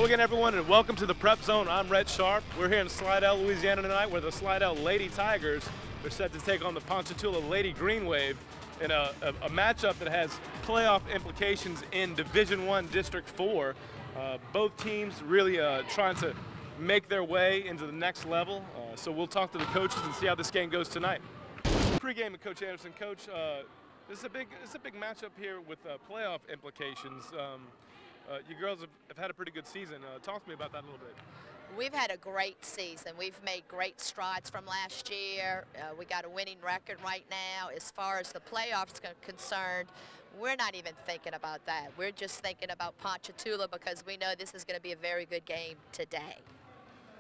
again, everyone, and welcome to the Prep Zone. I'm Red Sharp. We're here in Slidell, Louisiana tonight, where the Slidell Lady Tigers are set to take on the Ponchatoula Lady Green Wave in a matchup that has playoff implications in Division I District 4. Both teams really trying to make their way into the next level. So we'll talk to the coaches and see how this game goes tonight. Pregame with Coach Anderson. Coach, this is a big matchup here with playoff implications. You girls have had a pretty good season. Talk to me about that a little bit. We've had a great season. We've made great strides from last year. We got a winning record right now. As far as the playoffs are concerned, we're not even thinking about that. We're just thinking about Ponchatoula because we know this is going to be a very good game today.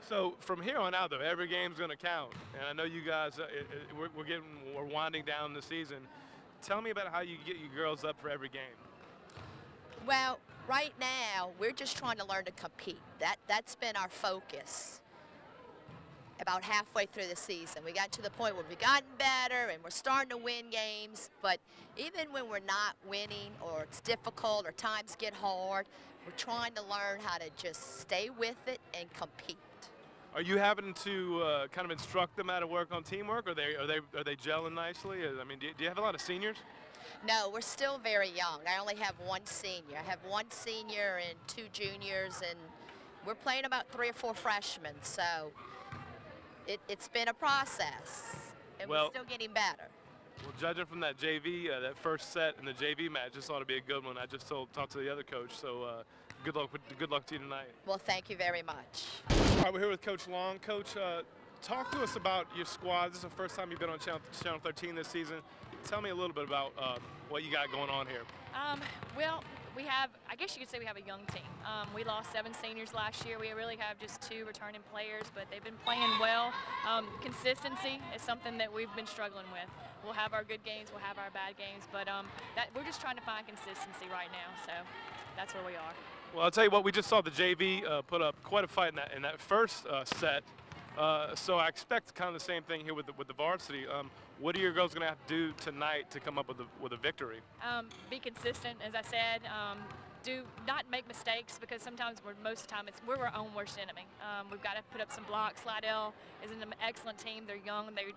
So from here on out, though, every game's going to count. And I know you guys, we're winding down the season. Tell me about how you get you girls up for every game. Well, right now, we're just trying to learn to compete. That's been our focus about halfway through the season. We got to the point where we've gotten better and we're starting to win games, but even when we're not winning or it's difficult or times get hard, we're trying to learn how to just stay with it and compete. Are you having to kind of instruct them how to work on teamwork? Are they gelling nicely? I mean, do you have a lot of seniors? No, we're still very young. I only have one senior. I have one senior and 2 juniors, and we're playing about 3 or 4 freshmen. So it's been a process, and we're still getting better. Well, judging from that JV, that first set in the JV match, this ought to be a good one. I just talked to the other coach, so good luck to you tonight. Well, thank you very much. All right, we're here with Coach Long. Coach, talk to us about your squad. This is the first time you've been on Channel 13 this season. Tell me a little bit about what you got going on here. Well, we have, I guess you could say we have a young team. We lost 7 seniors last year. We really have just 2 returning players, but they've been playing well. Consistency is something that we've been struggling with. We'll have our good games, we'll have our bad games, but we're just trying to find consistency right now, so that's where we are. Well, I'll tell you what, we just saw the JV put up quite a fight in that first set. So I expect kind of the same thing here with the varsity. What are your girls going to have to do tonight to come up with a victory? Be consistent, as I said. Do not make mistakes because sometimes most of the time we're our own worst enemy. We've got to put up some blocks. Slidell is an excellent team. They're young. They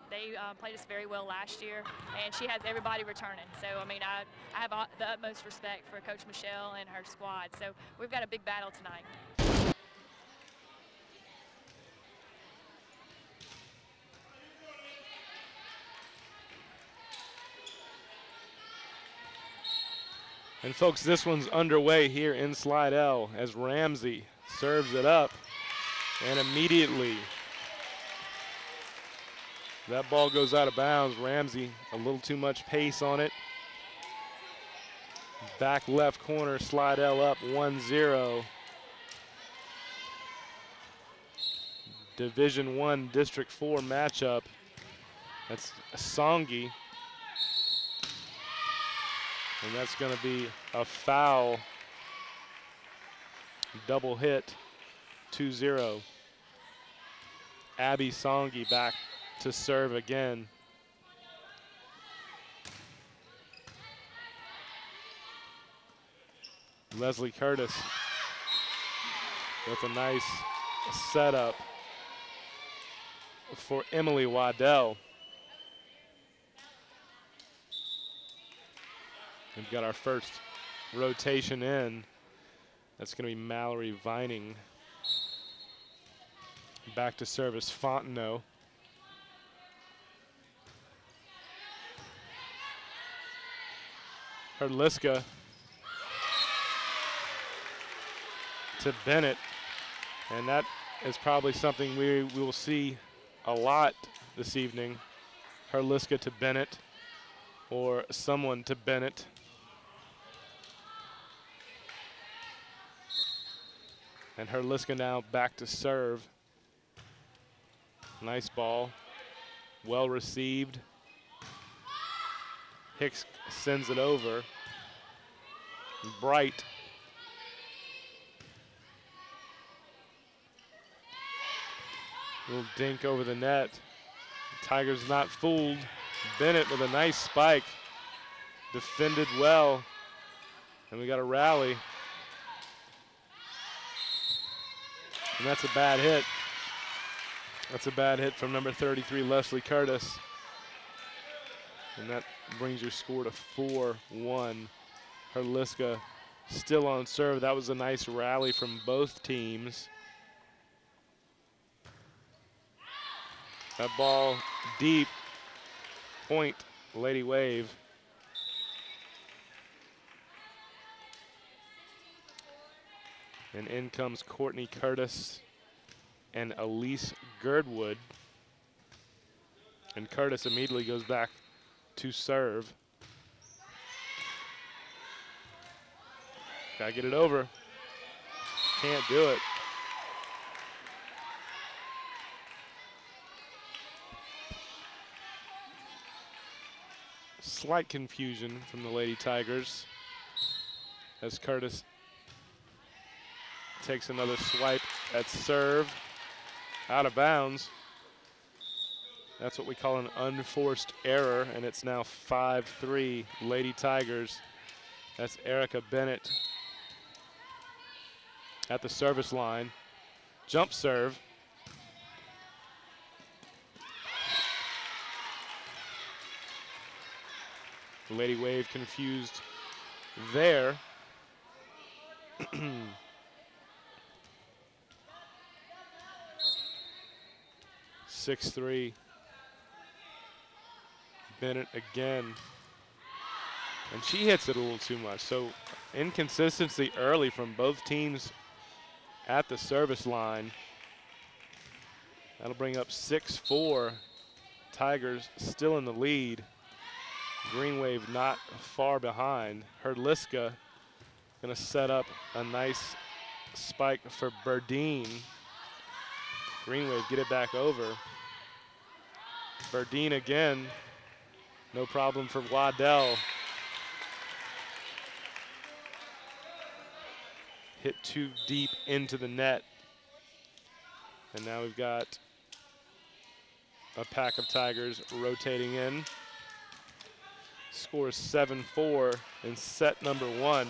played us very well last year, and she has everybody returning. So I mean, I have the utmost respect for Coach Michelle and her squad. So we've got a big battle tonight. And folks, this one's underway here in Slidell as Ramsey serves it up, and immediately that ball goes out of bounds. Ramsey, a little too much pace on it. Back left corner, Slidell up 1-0. Division I District 4 matchup. That's Songi. And that's going to be a foul. Double hit, 2-0. Abby Songi back to serve again. Leslie Curtis with a nice setup for Emily Waddell. We've got our first rotation in. That's going to be Mallory Vining. Back to service, Fontenot. Herliska to Bennett. And that is probably something we will see a lot this evening. Herliska to Bennett, or someone to Bennett. And Herliska now back to serve. Nice ball, well received. Hicks sends it over. Bright. Little dink over the net. Tigers not fooled. Bennett with a nice spike. Defended well. And we got a rally. And that's a bad hit. That's a bad hit from number 33, Leslie Curtis. And that brings your score to 4-1. Herliska still on serve. That was a nice rally from both teams. That ball deep, point, Lady Wave. And in comes Courtney Curtis and Elise Girdwood. And Curtis immediately goes back to serve. Gotta get it over. Can't do it. Slight confusion from the Lady Tigers as Curtis takes another swipe at serve. Out of bounds. That's what we call an unforced error, and it's now 5-3 Lady Tigers. That's Erica Bennett at the service line. Jump serve. Lady Wave confused there. 6-3. Bennett again. And she hits it a little too much. So inconsistency early from both teams at the service line. That'll bring up 6-4. Tigers still in the lead. Green Wave not far behind. Herliska gonna set up a nice spike for Berdine. Green Wave get it back over. Berdine again. No problem for Waddell. Hit too deep into the net. And now we've got a pack of Tigers rotating in. Score is 7-4 in set number 1.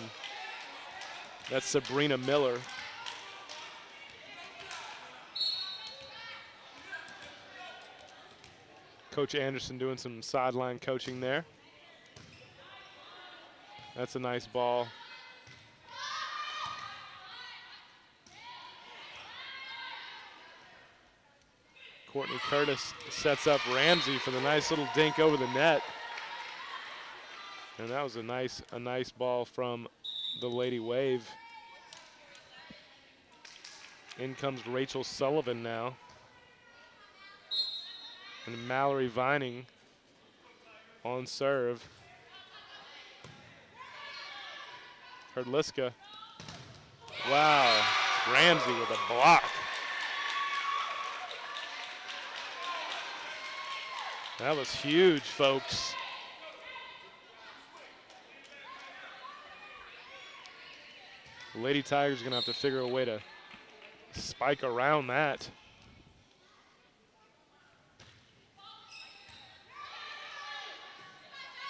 That's Sabrina Miller. Coach Anderson doing some sideline coaching there. That's a nice ball. Courtney Curtis sets up Ramsey for the nice little dink over the net. And that was a nice ball from the Lady Wave. In comes Rachel Sullivan now. And Mallory Vining on serve. Herliska. Wow, Ramsey with a block. That was huge, folks. The Lady Tigers are gonna have to figure a way to spike around that.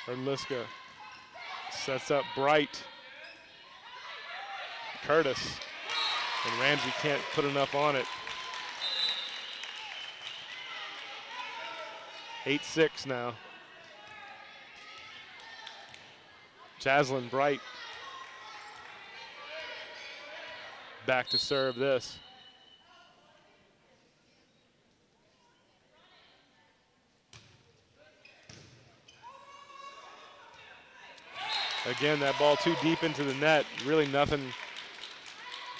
Herliska sets up Bright. Curtis. And Ramsey can't put enough on it. 8-6 now. Jaslyn Bright back to serve this. Again, that ball too deep into the net. Really nothing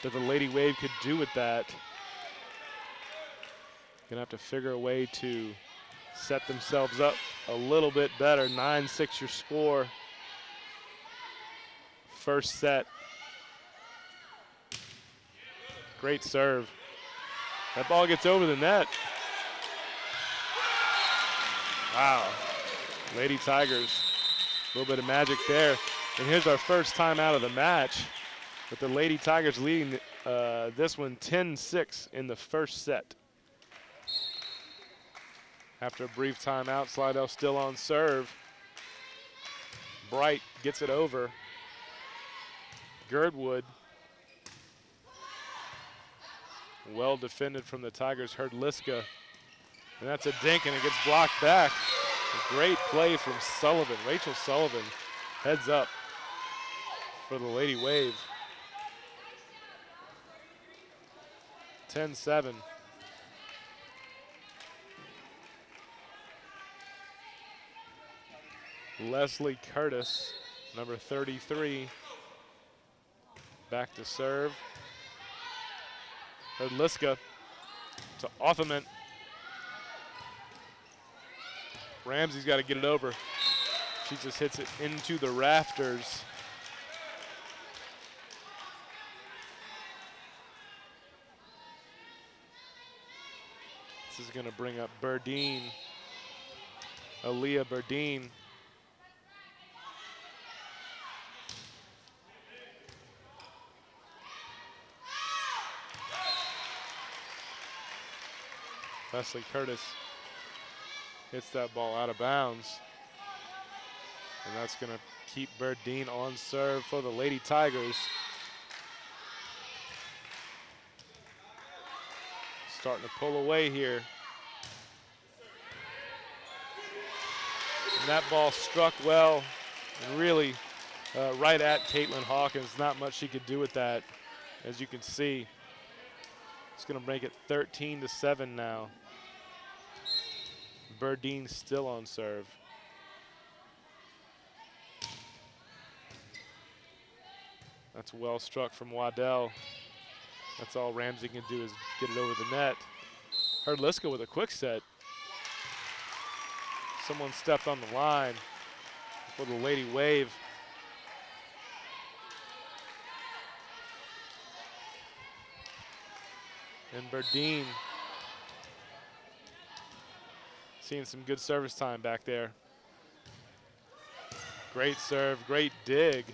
that the Lady Wave could do with that. Gonna have to figure a way to set themselves up a little bit better. 9-6 your score. First set. Great serve. That ball gets over the net. Wow. Lady Tigers. A little bit of magic there. And here's our first time out of the match with the Lady Tigers leading this one 10-6 in the first set. After a brief timeout, Slidell still on serve. Bright gets it over. Girdwood. Well defended from the Tigers. Liska. And that's a dink, and it gets blocked back. A great play from Sullivan. Rachel Sullivan heads up for the Lady Wave. 10-7. Leslie Curtis, number 33, back to serve. Liska to Otherman. Ramsey's got to get it over. She just hits it into the rafters. This is going to bring up Burdine, Aaliyah Burdine. Leslie Curtis hits that ball out of bounds. And that's going to keep Burdine on serve for the Lady Tigers. Starting to pull away here. And that ball struck well and really right at Caitlin Hawkins. Not much she could do with that, as you can see. It's going to make it 13-7 now. Burdine still on serve. That's well struck from Waddell. That's all Ramsey can do is get it over the net. Liska with a quick set. Someone stepped on the line for the Lady Wave. And Burdine seeing some good service time back there. Great serve, great dig.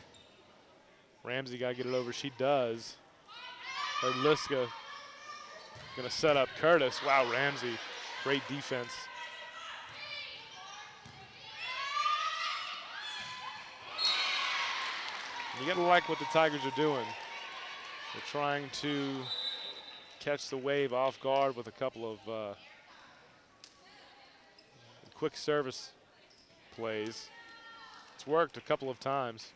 Ramsey got to get it over, she does. Liska gonna set up Curtis. Wow, Ramsey, great defense. You gotta like what the Tigers are doing. They're trying to catch the Wave off guard with a couple of quick service plays. It's worked a couple of times.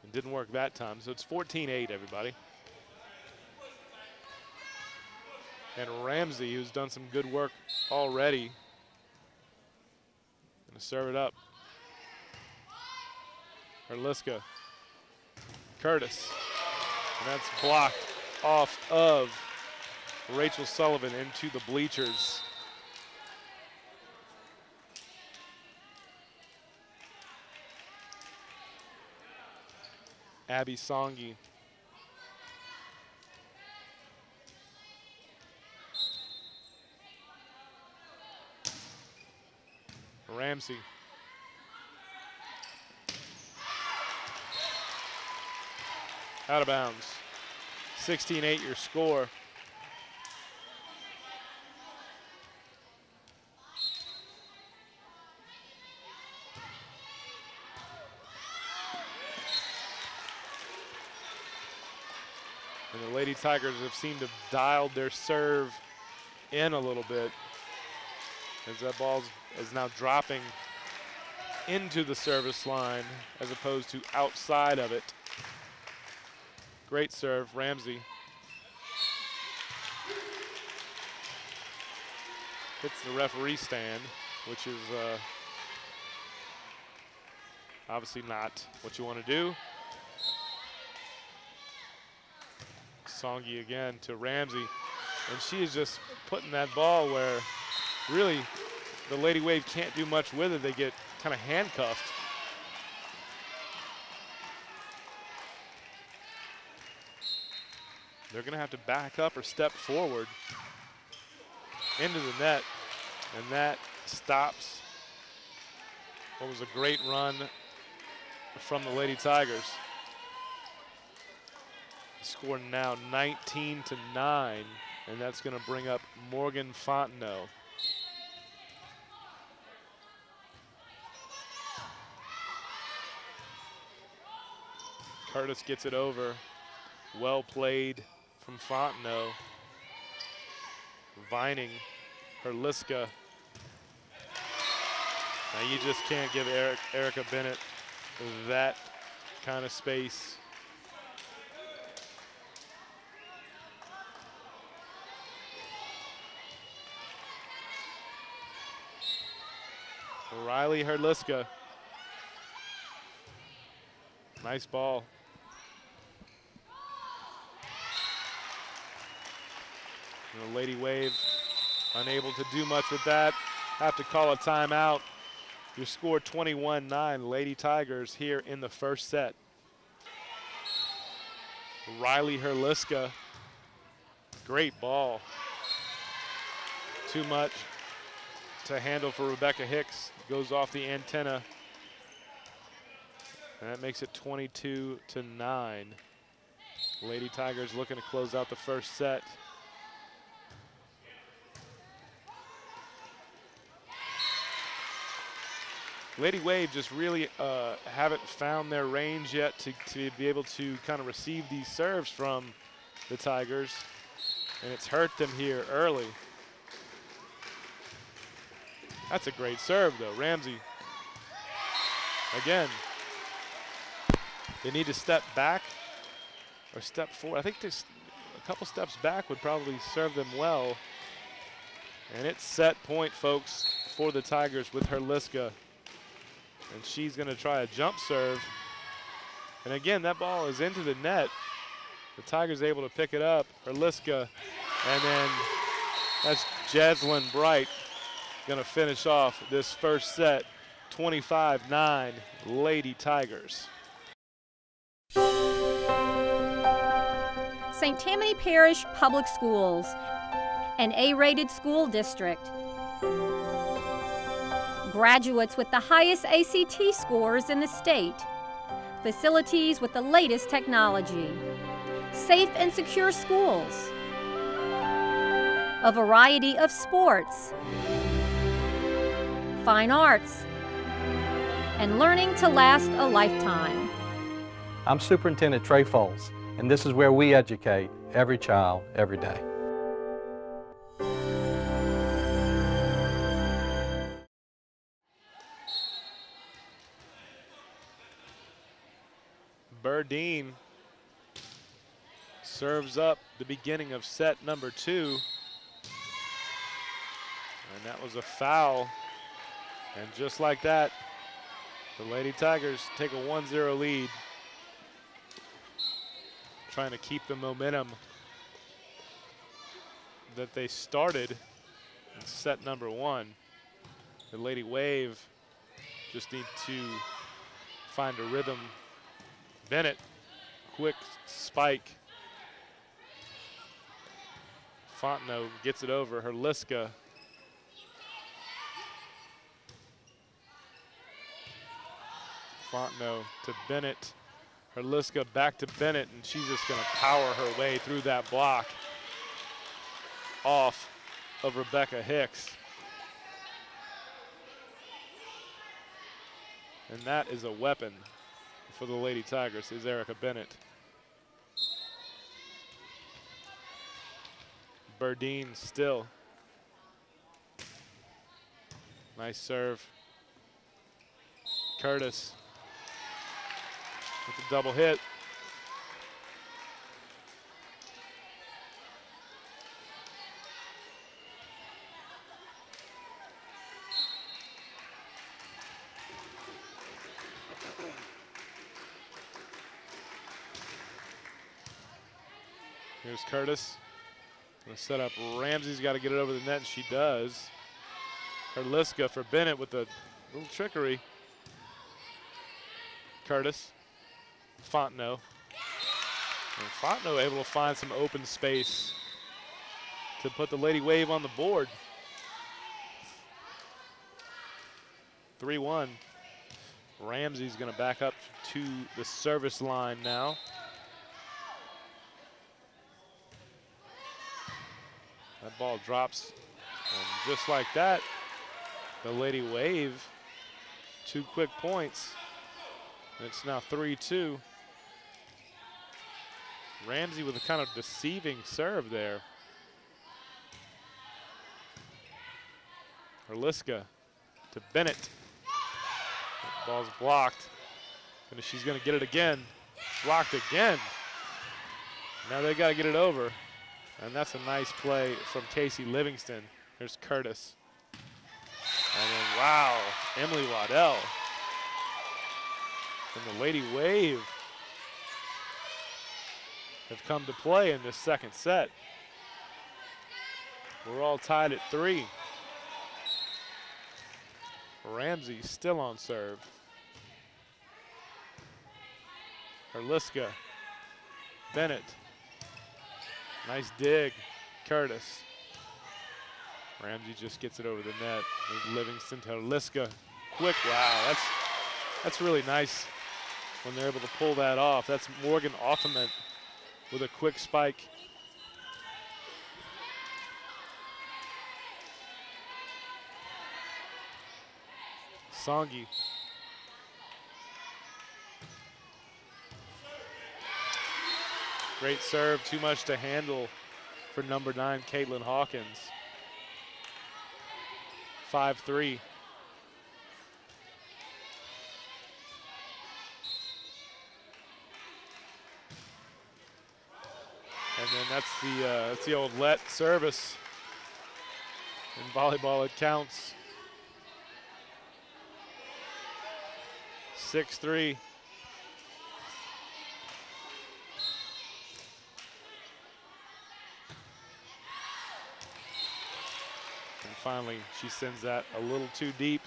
It didn't work that time, so it's 14-8, everybody. And Ramsey, who's done some good work already, gonna serve it up. Liska, Curtis, and that's blocked off of Rachel Sullivan into the bleachers. Abby Songi. Ramsey. Out of bounds. 16-8 your score. And the Lady Tigers have seemed to have dialed their serve in a little bit, as that ball is now dropping into the service line as opposed to outside of it. Great serve, Ramsey. Hits the referee stand, which is obviously not what you want to do. Songi again to Ramsey, and she is just putting that ball where really the Lady Wave can't do much with it. They get kind of handcuffed. They're going to have to back up or step forward into the net, and that stops what was a great run from the Lady Tigers. Score now 19-9, and that's going to bring up Morgan Fontenot. Curtis gets it over. Well played from Fontenot. Vining, Herliska. Now you just can't give Erica Bennett that kind of space. Riley Herliska. Nice ball. And the Lady Wave unable to do much with that. Have to call a timeout. Your score 21-9, Lady Tigers here in the first set. Riley Herliska, great ball. Too much to handle for Rebecca Hicks. Goes off the antenna. And that makes it 22-9. Lady Tigers looking to close out the first set. Lady Wave just really haven't found their range yet to be able to kind of receive these serves from the Tigers, and it's hurt them here early. That's a great serve though, Ramsey. Again, they need to step back or step forward. I think this, a couple steps back would probably serve them well. And it's set point, folks, for the Tigers with Herliska. And she's going to try a jump serve. And again, that ball is into the net. The Tigers able to pick it up. Herliska, and then that's Jaslyn Bright going to finish off this first set. 25-9, Lady Tigers. St. Tammany Parish Public Schools, an A-rated school district. Graduates with the highest ACT scores in the state. Facilities with the latest technology. Safe and secure schools. A variety of sports. Fine arts. And learning to last a lifetime. I'm Superintendent Trey Foles, and this is where we educate every child, every day. Burdine serves up the beginning of set number 2. And that was a foul. And just like that, the Lady Tigers take a 1-0 lead. Trying to keep the momentum that they started in set number 1. The Lady Wave just need to find a rhythm. Bennett, quick spike. Fontenot gets it over. Herliska. Fontenot to Bennett. Herliska back to Bennett, and she's just going to power her way through that block off of Rebecca Hicks. And that is a weapon for the Lady Tigers, is Erica Bennett. Burdine still. Nice serve. Curtis with the double hit. Here's Curtis. Gonna set up. Ramsey's got to get it over the net, and she does. Herliska for Bennett with a little trickery. Curtis. Fontenot. And Fontenot able to find some open space to put the Lady Wave on the board. 3-1. Ramsey's going to back up to the service line now. That ball drops, and just like that, the Lady Wave, 2 quick points. It's now 3-2. Ramsey with a kind of deceiving serve there. Herliska to Bennett. That ball's blocked. And she's going to get it again. Blocked again. Now they got to get it over. And that's a nice play from Casey Livingston. There's Curtis. And then, wow, Emily Waddell. And the Lady Wave have come to play in this second set. We're all tied at 3. Ramsey still on serve. Herliska, Bennett. Nice dig, Curtis. Ramsey just gets it over the net. There's Livingston to Herliska. Quick, wow, that's really nice when they're able to pull that off. That's Morgan Offament with a quick spike. Songi. Great serve, too much to handle for number 9, Caitlin Hawkins. 5-3. And then that's the old let service. In volleyball, it counts. 6-3. And finally, she sends that a little too deep.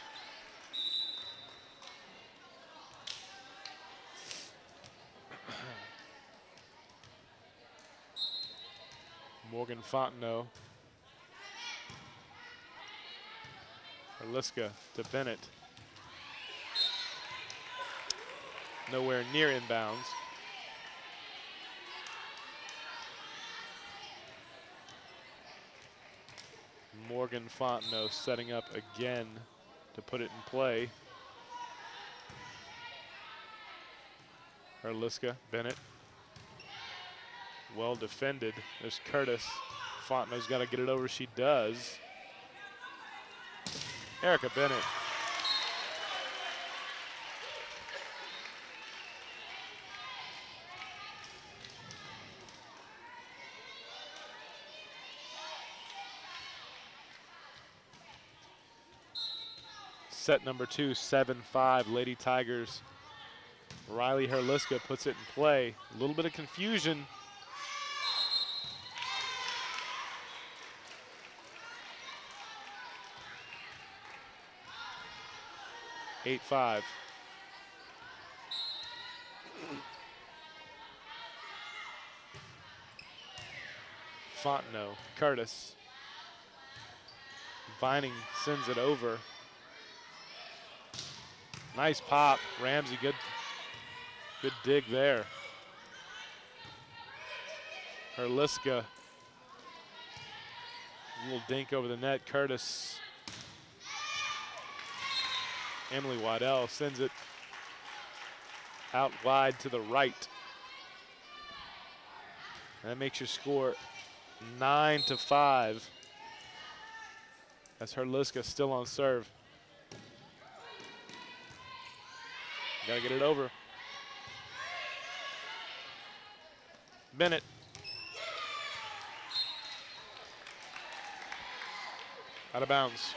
Morgan Fontenot. Herliska to Bennett. Nowhere near inbounds. Morgan Fontenot setting up again to put it in play. Herliska, Bennett. Well defended. There's Curtis. Fontenot's got to get it over. She does. Erica Bennett. Set number 2, 7-5, Lady Tigers. Riley Herliska puts it in play. A little bit of confusion. Eight, 5. Fontenot, Curtis. Vining sends it over. Nice pop, Ramsey, good dig there. Herliska, a little dink over the net, Curtis. Emily Waddell sends it out wide to the right. And that makes your score 9-5. That's Herliska still on serve. Gotta get it over. Bennett. Out of bounds.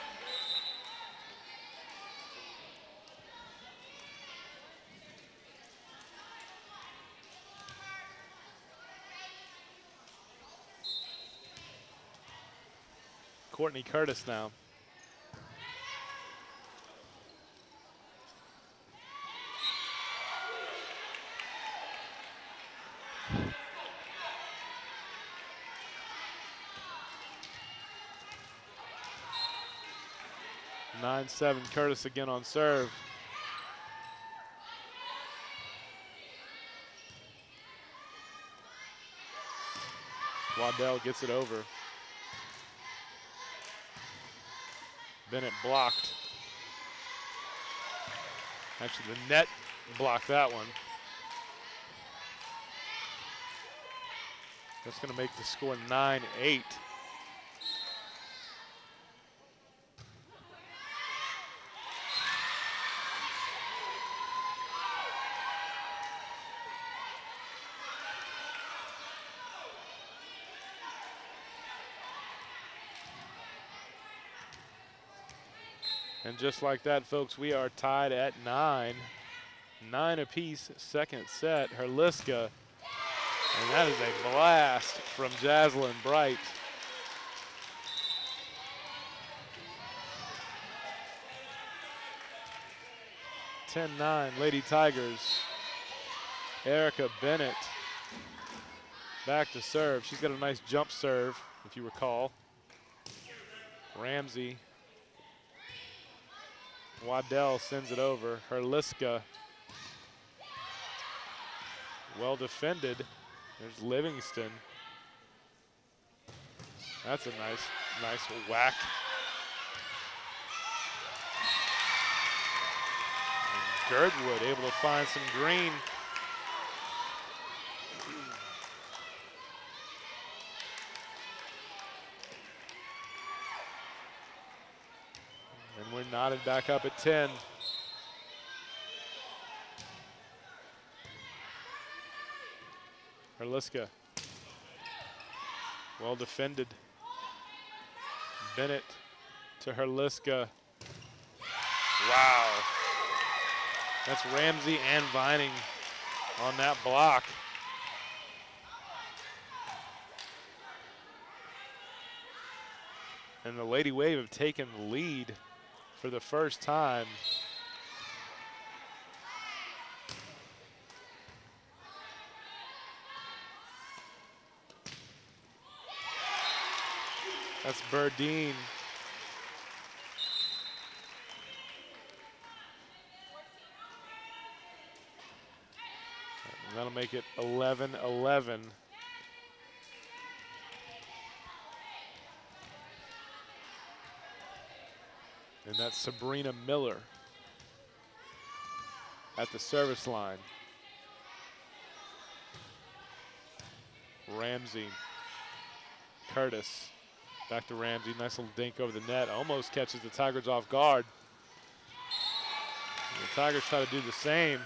Courtney Curtis now. Nine-7, Curtis again on serve. Waddell gets it over. Bennett blocked. Actually, the net blocked that one. That's going to make the score 9-8. And just like that, folks, we are tied at 9. 9 apiece, second set. Herliska, and that is a blast from Jaslyn Bright. (10-9) Lady Tigers. Erica Bennett back to serve. She's got a nice jump serve, if you recall. Ramsey. Waddell sends it over. Herliska. Well defended. There's Livingston. That's a nice whack. And Girdwood able to find some green. And we're knotted back up at 10. Herliska. Well defended. Bennett to Herliska. Wow. That's Ramsey and Vining on that block. And the Lady Wave have taken the lead for the first time. That's Burdine. And that'll make it 11-11. And that's Sabrina Miller at the service line. Ramsey. Curtis. Back to Ramsey, nice little dink over the net. Almost catches the Tigers off guard. And the Tigers try to do the same.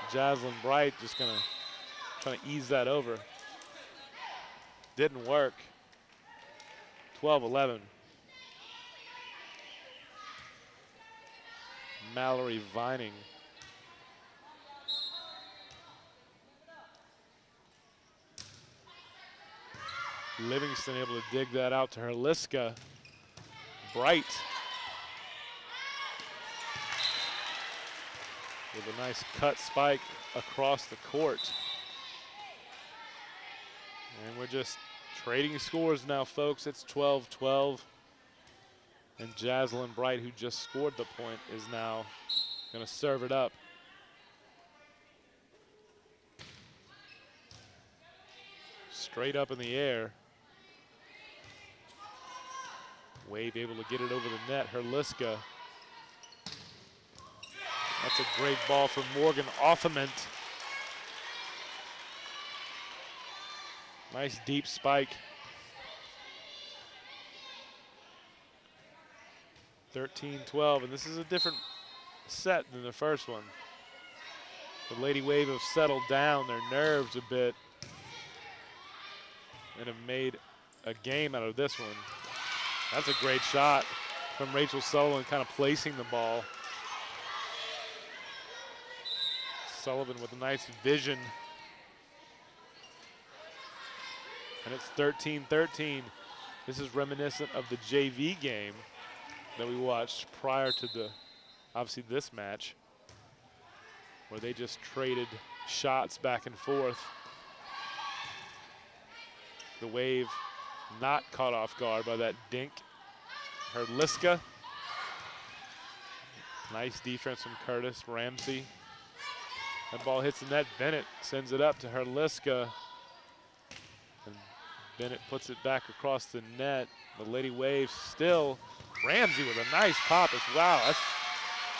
Jaslyn Bright just trying to ease that over. Didn't work. 12-11. Mallory Vining. Livingston able to dig that out to Herliska. Bright with a nice cut spike across the court. And we're just trading scores now, folks. It's 12-12. And Jaslyn Bright, who just scored the point, is now going to serve it up. Straight up in the air. Wave able to get it over the net. Herliska. That's a great ball from Morgan Offament. Nice deep spike. 13-12, and this is a different set than the first one. The Lady Wave have settled down their nerves a bit and have made a game out of this one. That's a great shot from Rachel Sullivan, kind of placing the ball. Sullivan with a nice vision. And it's 13-13. This is reminiscent of the JV game that we watched prior to obviously this match, where they just traded shots back and forth. The Wave not caught off guard by that dink. Herliska. Nice defense from Curtis. Ramsey. That ball hits the net. Bennett sends it up to Herliska. And Bennett puts it back across the net. The Lady Wave still. Ramsey with a nice pop. Wow,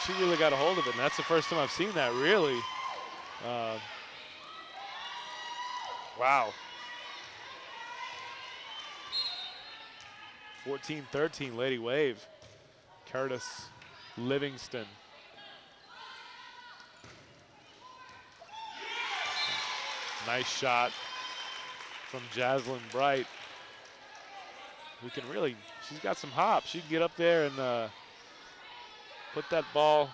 she really got a hold of it. And that's the first time I've seen that, really. Wow. 14-13 Lady Wave. Curtis, Livingston. Nice shot from Jaslyn Bright, who can really, she's got some hop. She can get up there and put that ball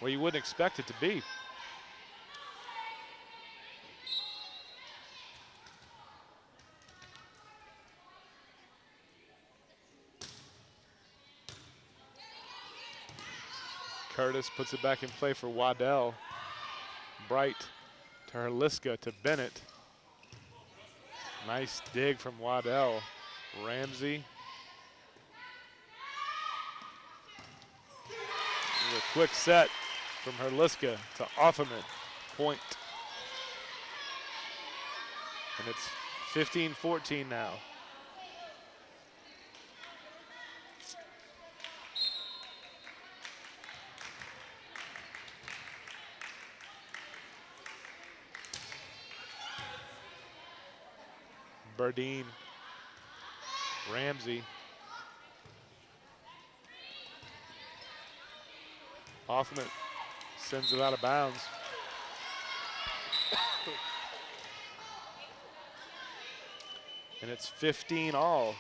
where you wouldn't expect it to be. Curtis puts it back in play for Waddell. Bright to Herliska to Bennett. Nice dig from Waddell. Ramsey. A quick set from Herliska to Offerman. Point. And it's 15-14 now. Burdine, Ramsey, Hoffman sends it out of bounds. And it's 15 all.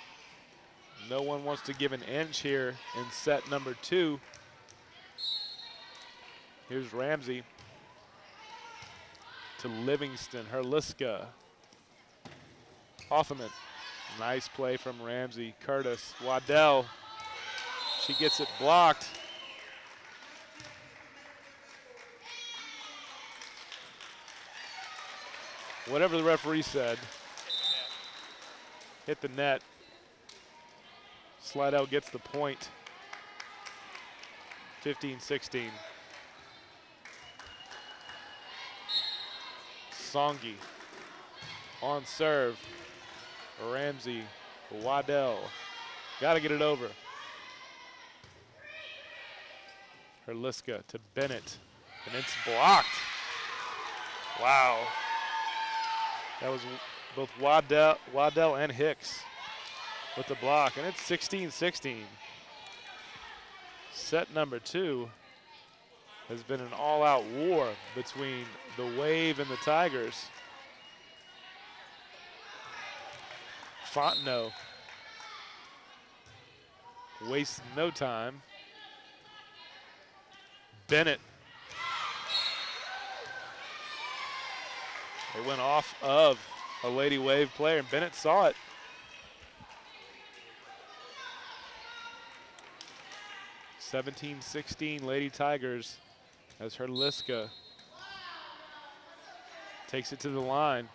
No one wants to give an inch here in set number 2. Here's Ramsey to Livingston, Herliska. Hoffman, nice play from Ramsey. Curtis, Waddell, she gets it blocked. Whatever the referee said, hit the net. Slidell gets the point, 15-16. Songi on serve. Ramsey, Waddell, got to get it over. Herliska to Bennett, and it's blocked. Wow. That was both Waddell and Hicks with the block, and it's 16-16. Set number 2 has been an all-out war between the Wave and the Tigers. Fontenot wastes no time. Bennett. It went off of a Lady Wave player, and Bennett saw it. (17-16) Lady Tigers as Herliska takes it to the line.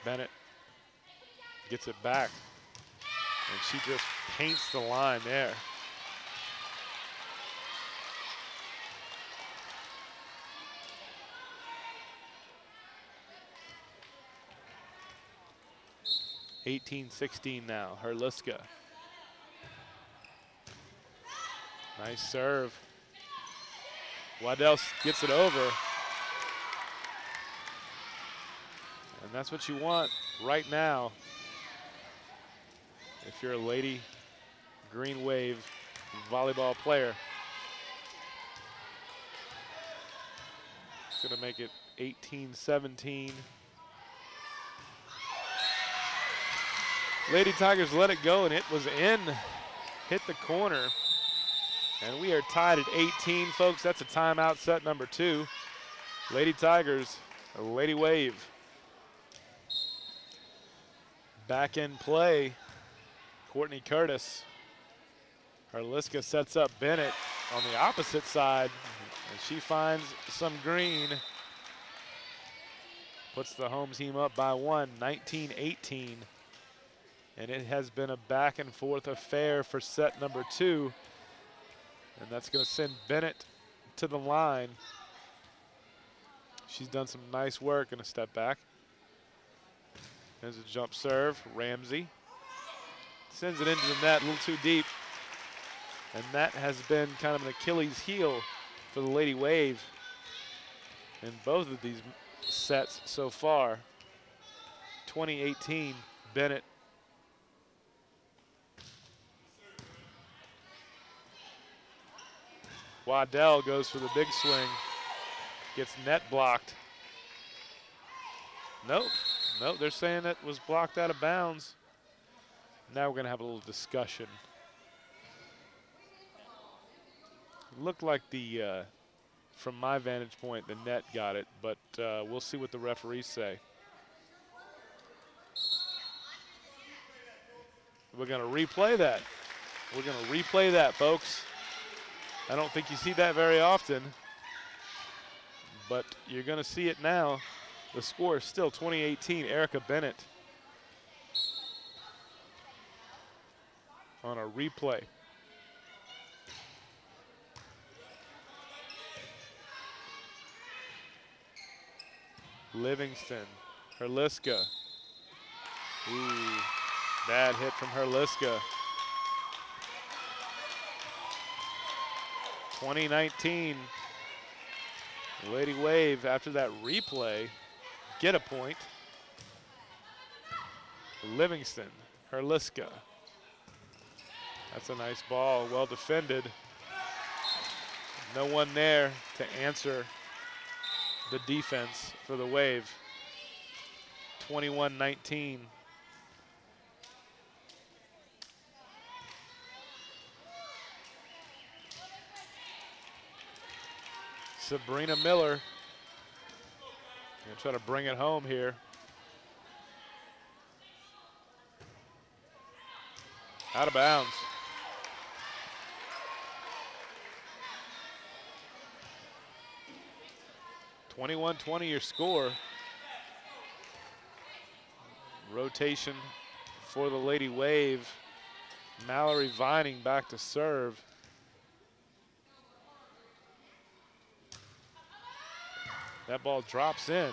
Bennett gets it back, and she just paints the line there. (18-16) now, Herliska. Nice serve. Waddell gets it over. And that's what you want right now if you're a Lady Green Wave volleyball player. It's going to make it 18-17. Lady Tigers let it go, and it was in. Hit the corner. And we are tied at 18, folks. That's a timeout, set number 2. Lady Tigers, a Lady Wave. Back in play, Courtney Curtis. Herliska sets up Bennett on the opposite side, and she finds some green. Puts the home team up by 1, 19-18. And it has been a back and forth affair for set number 2. And that's going to send Bennett to the line. She's done some nice work in a step back. There's a jump serve, Ramsey. Sends it into the net a little too deep. And that has been kind of an Achilles heel for the Lady Wave in both of these sets so far. 2018, Bennett. Waddell goes for the big swing, gets net blocked. Nope, they're saying that was blocked out of bounds. Now we're gonna have a little discussion. Looked like from my vantage point, the net got it, but we'll see what the referees say. We're gonna replay that. We're gonna replay that, folks. I don't think you see that very often, but you're gonna see it now. The score is still 2018, Erica Bennett on a replay. Livingston, Herliska. Ooh, bad hit from Herliska. 2019, Lady Wave, after that replay, get a point. Livingston, Herliska. That's a nice ball, well defended. No one there to answer the defense for the Wave. 21-19. Sabrina Miller gonna try to bring it home here. Out of bounds. (21-20) your score. Rotation for the Lady Wave. Mallory Vining back to serve. That ball drops in.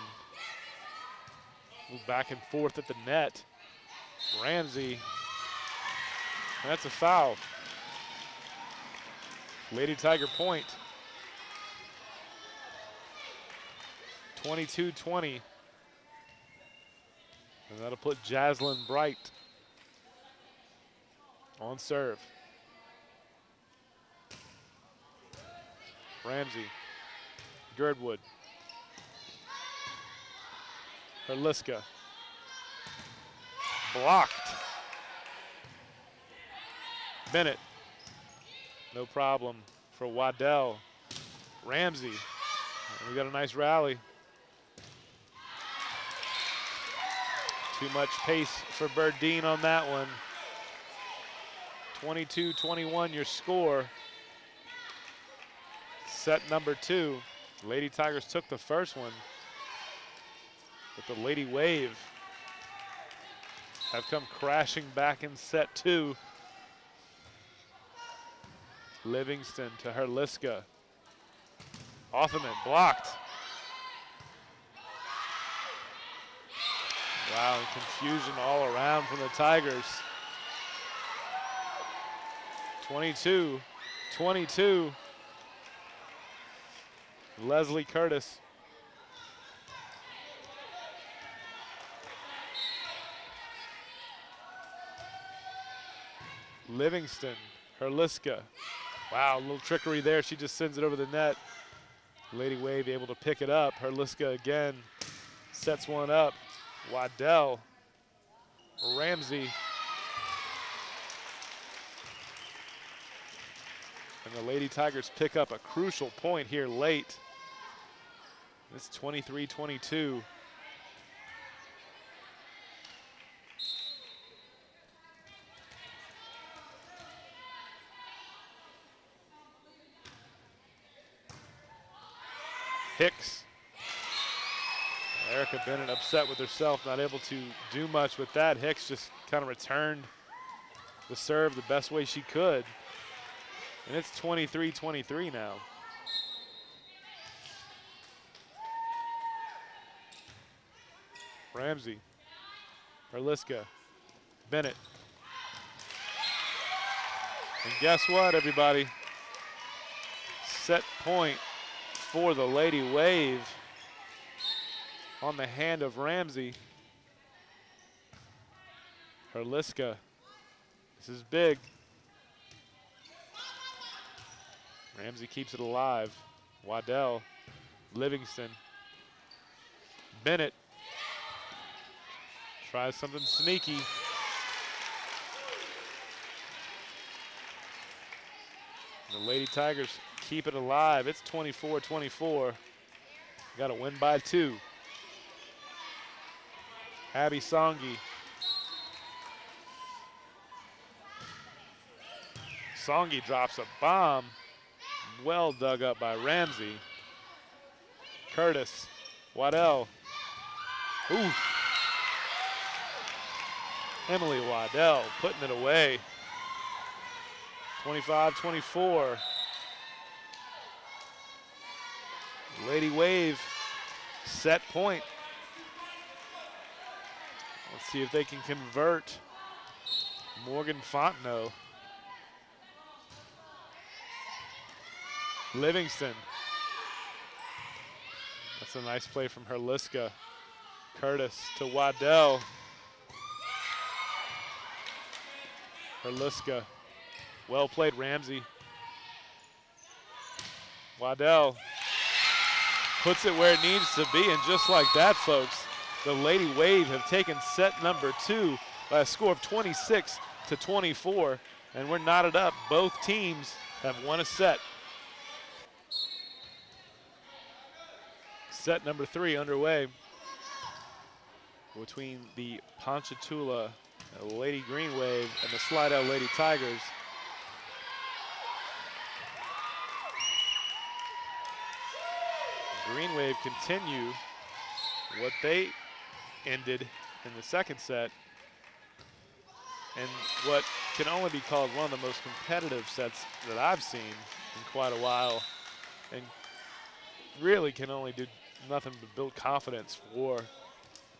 Move back and forth at the net. Ramsey. That's a foul. Lady Tiger point. 22-20. And that'll put Jaslyn Bright on serve. Ramsey. Girdwood. Herliska. Blocked. Bennett. No problem for Waddell. Ramsey. And we got a nice rally. Too much pace for Burdine on that one. 22-21 your score. Set number 2. Lady Tigers took the first one, but the Lady Wave have come crashing back in set 2. Livingston to Herliska. Offerman blocked. Wow, confusion all around from the Tigers. 22-22. Leslie Curtis. Livingston, Herliska. Wow, a little trickery there. She just sends it over the net. Lady Wave able to pick it up. Herliska again sets one up. Waddell, Ramsey. And the Lady Tigers pick up a crucial point here late. It's 23-22. Hicks. Erica Bennett upset with herself, not able to do much with that. Hicks just kind of returned the serve the best way she could. And it's 23-23 now. Ramsey, Herliska, Bennett. And guess what, everybody? Set point for the Lady Wave on the hand of Ramsey. Herliska. This is big. Ramsey keeps it alive. Waddell. Livingston. Bennett. Tries something sneaky. The Lady Tigers keep it alive. It's 24-24. Got to win by 2. Abby Songi. Songi drops a bomb. Well dug up by Ramsey. Curtis. Waddell. Ooh. Emily Waddell putting it away. 25-24. Lady Wave set point. Let's see if they can convert. Morgan Fontenot. Livingston. That's a nice play from Herliska. Curtis to Waddell. Herliska. Well played, Ramsey. Waddell puts it where it needs to be, and just like that, folks, the Lady Wave have taken set number 2 by a score of 26-24, and we're knotted up. Both teams have won a set. Set number 3 underway between the Ponchatoula Lady Green Wave and the Slidell Lady Tigers. Green Wave continue what they ended in the second set, and what can only be called one of the most competitive sets that I've seen in quite a while, and really can only do nothing but build confidence for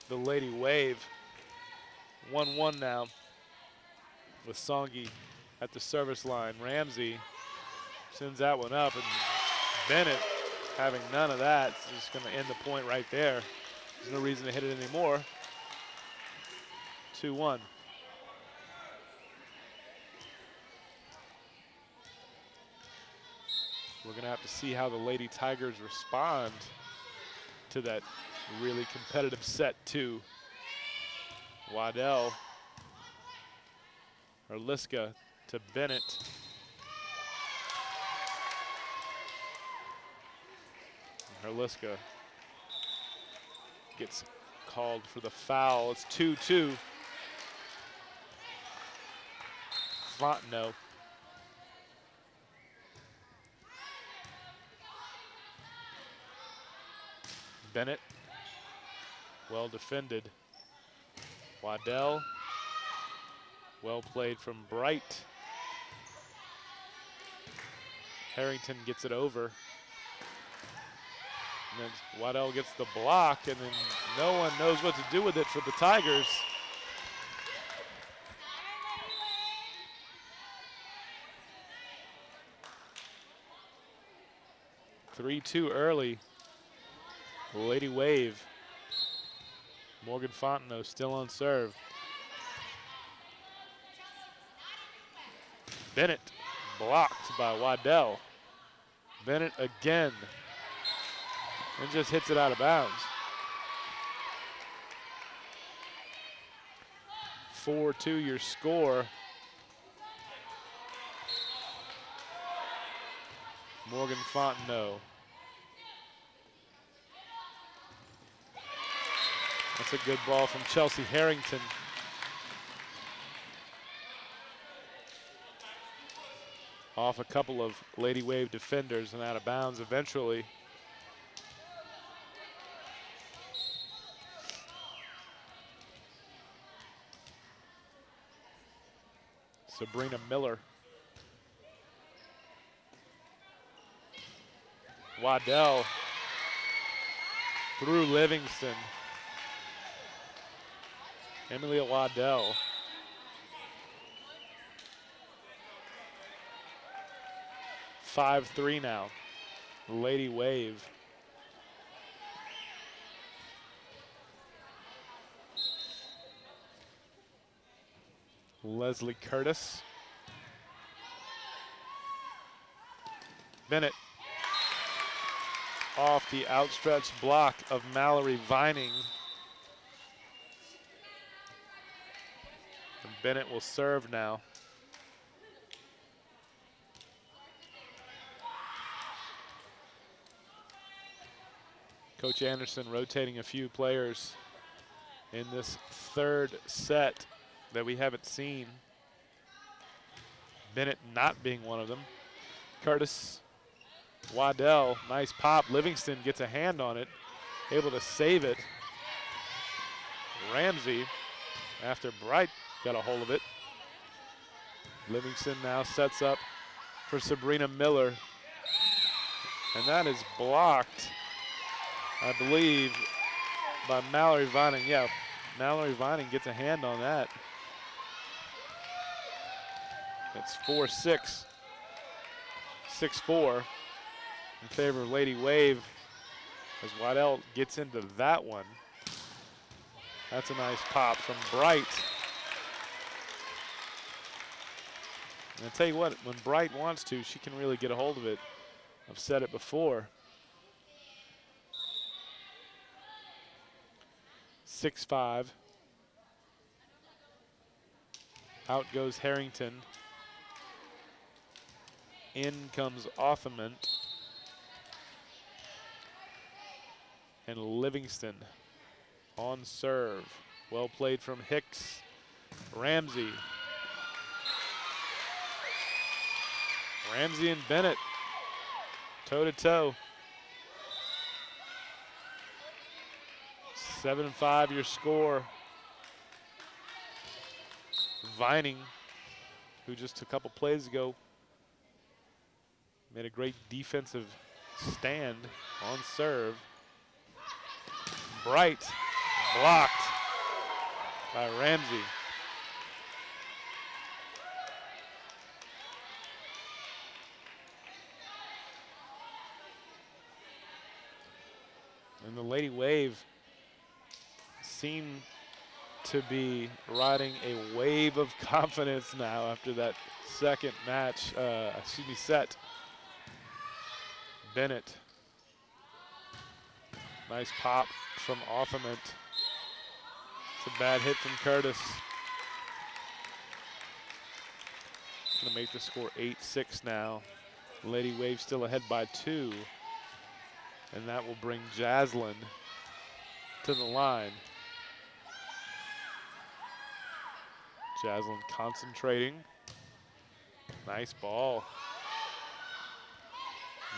the Lady Wave. 1-1 now with Songi at the service line. Ramsey sends that one up, and Bennett, having none of that, is just going to end the point right there. There's no reason to hit it anymore. 2-1. We're going to have to see how the Lady Tigers respond to that really competitive set 2. Waddell. Herliska to Bennett. Herliska gets called for the foul. It's 2-2. Fontenot. Bennett. Well defended. Waddell. Well played from Bright. Harrington gets it over. And then Waddell gets the block, and then no one knows what to do with it for the Tigers. (3-2) early. Lady Wave. Morgan Fontenot still on serve. Bennett blocked by Waddell. Bennett again. And just hits it out of bounds. 4-2 your score. Morgan Fontenot. That's a good ball from Chelsea Harrington. Off a couple of Lady Wave defenders and out of bounds eventually. Sabrina Miller. Waddell through Livingston. Emilia Waddell. (5-3) now. Lady Wave. Leslie Curtis. Bennett off the outstretched block of Mallory Vining. And Bennett will serve now. Coach Anderson rotating a few players in this third set that we haven't seen. Bennett not being one of them. Curtis, Waddell, nice pop. Livingston gets a hand on it, able to save it. Ramsey, after Bright got a hold of it. Livingston now sets up for Sabrina Miller. And that is blocked, I believe, by Mallory Vining. Yeah, Mallory Vining gets a hand on that. It's 4-6, 6-4 in favor of Lady Wave as Waddell gets into that one. That's a nice pop from Bright. And I'll tell you what, when Bright wants to, she can really get a hold of it. I've said it before. 6-5. Out goes Harrington. In comes Offament. And Livingston on serve. Well played from Hicks. Ramsey. Ramsey and Bennett toe to toe. 7-5 your score. Vining, who just a couple plays ago made a great defensive stand on serve. Bright blocked by Ramsey. And the Lady Wave seem to be riding a wave of confidence now after that second match, set. Bennett. Nice pop from Offament. It's a bad hit from Curtis. Gonna make the score 8-6 now. Lady Wave still ahead by 2. And that will bring Jaslyn to the line. Jaslyn concentrating. Nice ball.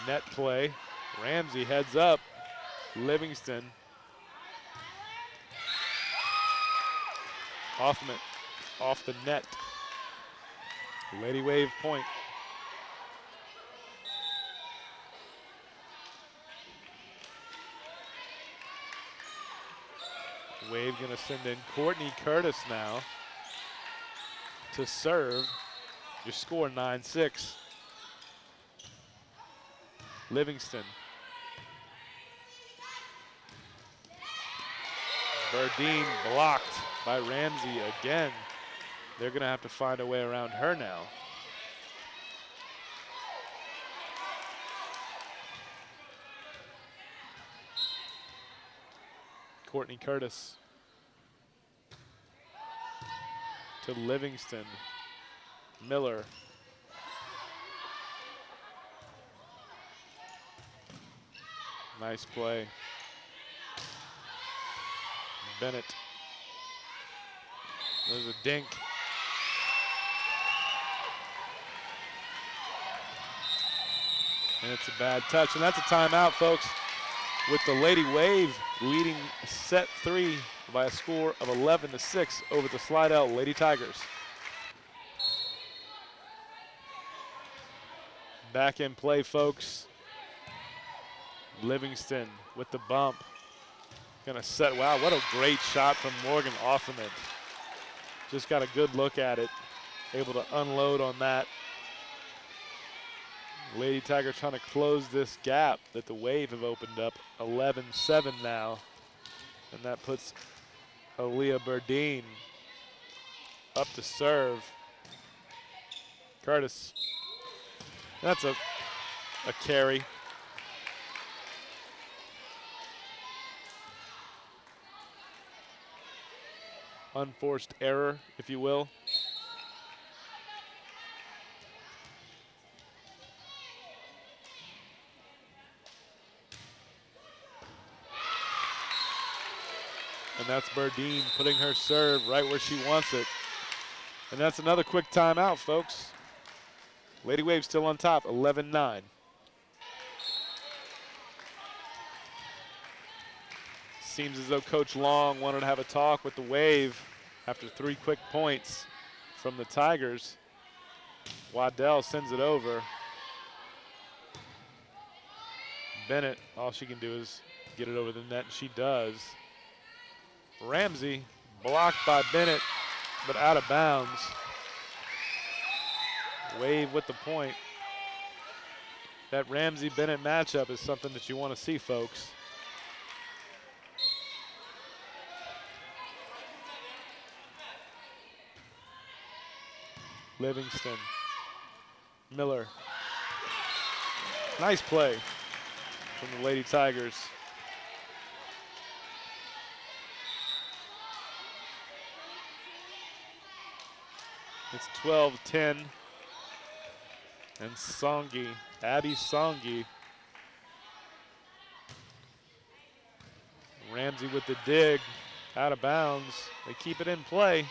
Net play. Ramsey heads up. Livingston. Offman off the net. Lady Wave point. Wave gonna send in Courtney Curtis now to serve. Your score 9-6. Livingston. Burdine blocked by Ramsey again. They're gonna have to find a way around her now. Courtney Curtis to Livingston. Miller. Nice play. Bennett. There's a dink. And it's a bad touch. And that's a timeout, folks, with the Lady Wave leading set 3 by a score of 11-6 over the Slidell Lady Tigers. Back in play, folks. Livingston with the bump. Gonna set, wow, what a great shot from Morgan Offament. Just got a good look at it. Able to unload on that. Lady Tigers trying to close this gap that the Wave have opened up. 11-7 now. And that puts Aaliyah Burdine up to serve. Curtis. That's a carry. Unforced error, if you will. And that's Burdine putting her serve right where she wants it. And that's another quick timeout, folks. Lady Wave still on top, 11-9. Seems as though Coach Long wanted to have a talk with the Wave after 3 quick points from the Tigers. Waddell sends it over. Bennett, all she can do is get it over the net, and she does. Ramsey blocked by Bennett, but out of bounds. Wave with the point. That Ramsey-Bennett matchup is something that you want to see, folks. Livingston. Miller. Nice play from the Lady Tigers. It's 12-10. And Songi, Abby Songi. Ramsey with the dig, out of bounds. They keep it in play.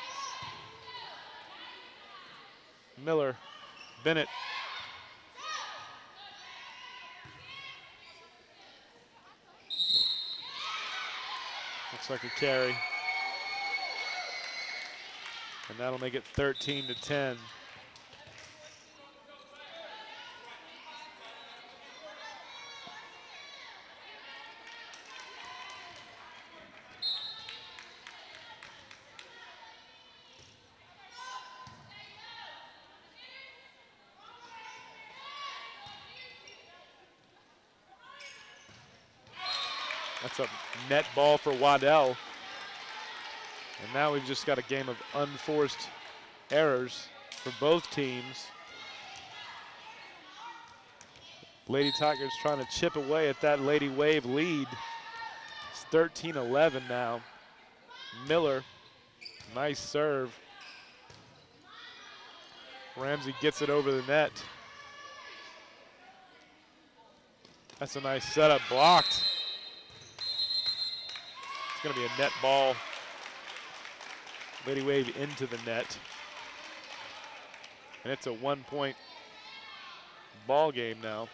Miller, Bennett. Looks like a carry. And that'll make it 13-10. That's a net ball for Waddell. And now we've just got a game of unforced errors for both teams. Lady Tigers trying to chip away at that Lady Wave lead. It's 13-11 now. Miller, nice serve. Ramsey gets it over the net. That's a nice setup, blocked. It's gonna be a net ball. Lady Wave into the net. And it's a 1-point ball game now.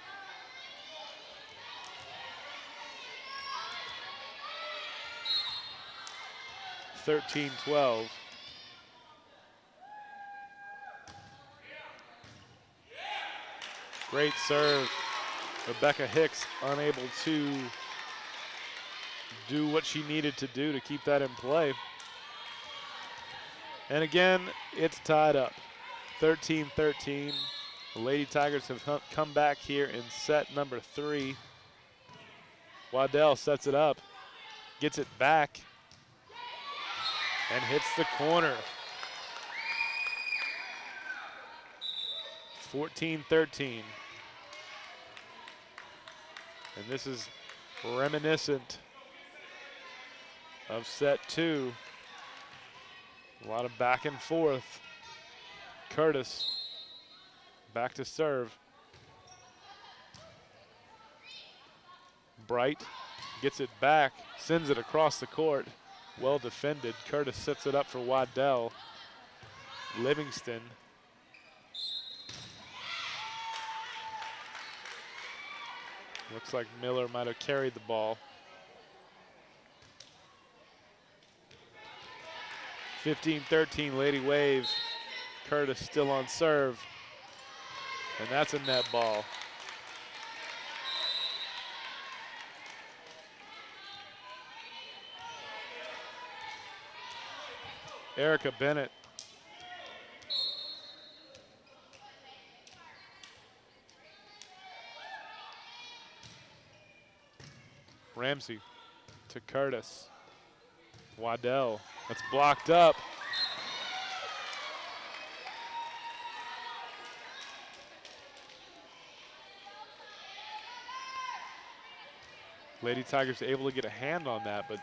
(13-12). Great serve. Rebecca Hicks unable to do what she needed to do to keep that in play. And again, it's tied up, 13-13. The Lady Tigers have come back here in set number 3. Waddell sets it up, gets it back, and hits the corner. 14-13. And this is reminiscent of set 2. A lot of back and forth. Curtis back to serve. Bright gets it back, sends it across the court. Well defended. Curtis sets it up for Waddell. Livingston. Looks like Miller might have carried the ball. 15-13 Lady Wave. Curtis still on serve. And that's a net ball. Erica Bennett. Ramsey to Curtis. Waddell, that's blocked up. Lady Tigers able to get a hand on that, but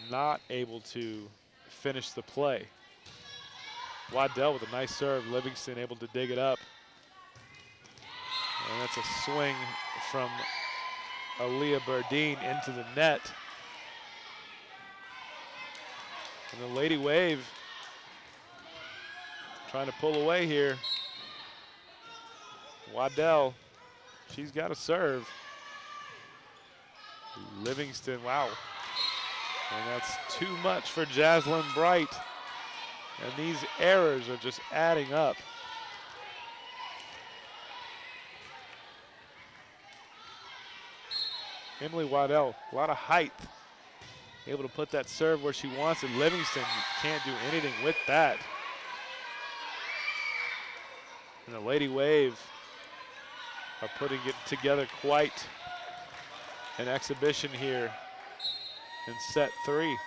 not able to finish the play. Waddell with a nice serve. Livingston able to dig it up. And that's a swing from Aaliyah Burdine into the net. And the Lady Wave trying to pull away here. Waddell, she's got to serve. Livingston, wow. And that's too much for Jaslyn Bright. And these errors are just adding up. Emily Waddell, a lot of height. Able to put that serve where she wants it. Livingston can't do anything with that. And the Lady Wave are putting it together quite an exhibition here in set 3.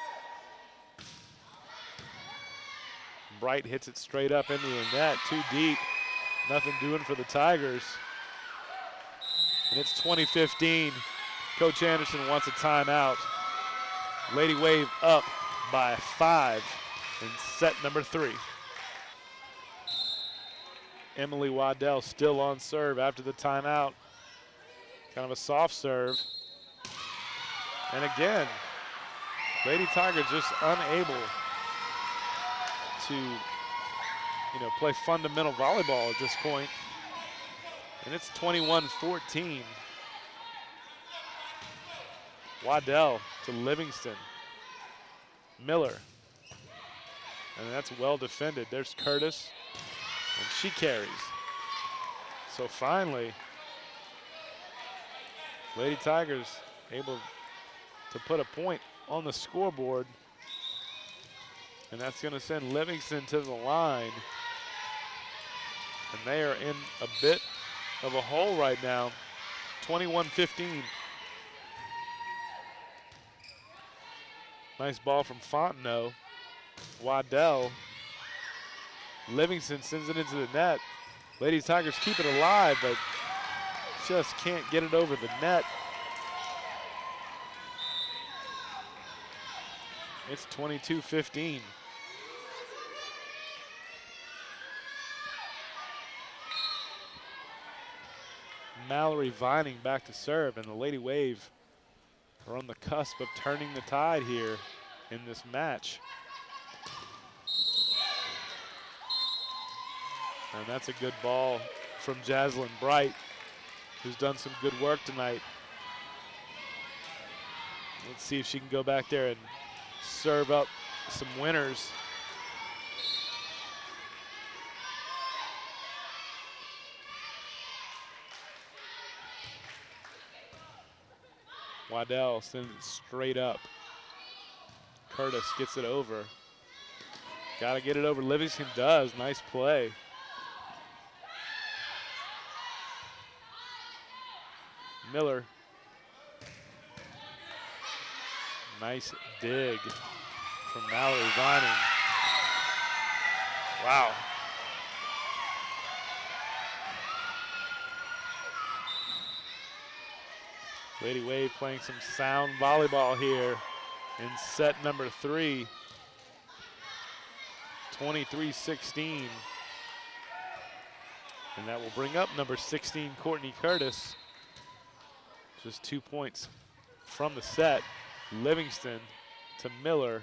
Bright hits it straight up into the net, too deep. Nothing doing for the Tigers. And it's 2015. Coach Anderson wants a timeout. Lady Wave up by 5 in set number 3. Emily Waddell still on serve after the timeout. Kind of a soft serve. And again, Lady Tigers just unable to, play fundamental volleyball at this point. And it's 21-14. Waddell to Livingston. Miller. And that's well defended. There's Curtis. And she carries. So finally, Lady Tigers able to put a point on the scoreboard. And that's going to send Livingston to the line. And they are in a bit of a hole right now. 21-15. Nice ball from Fontenot. Waddell. Livingston sends it into the net. Lady Tigers keep it alive, but just can't get it over the net. It's 22-15. Mallory Vining back to serve, and the Lady Wave are on the cusp of turning the tide here in this match. And that's a good ball from Jaslyn Bright, who's done some good work tonight. Let's see if she can go back there and serve up some winners. Waddell sends it straight up. Curtis gets it over. Got to get it over. Livingston does. Nice play. Miller. Nice dig from Mallory Vining. Wow. Lady Wave playing some sound volleyball here in set number 3. 23-16. And that will bring up number 16, Courtney Curtis. Just 2 points from the set. Livingston to Miller.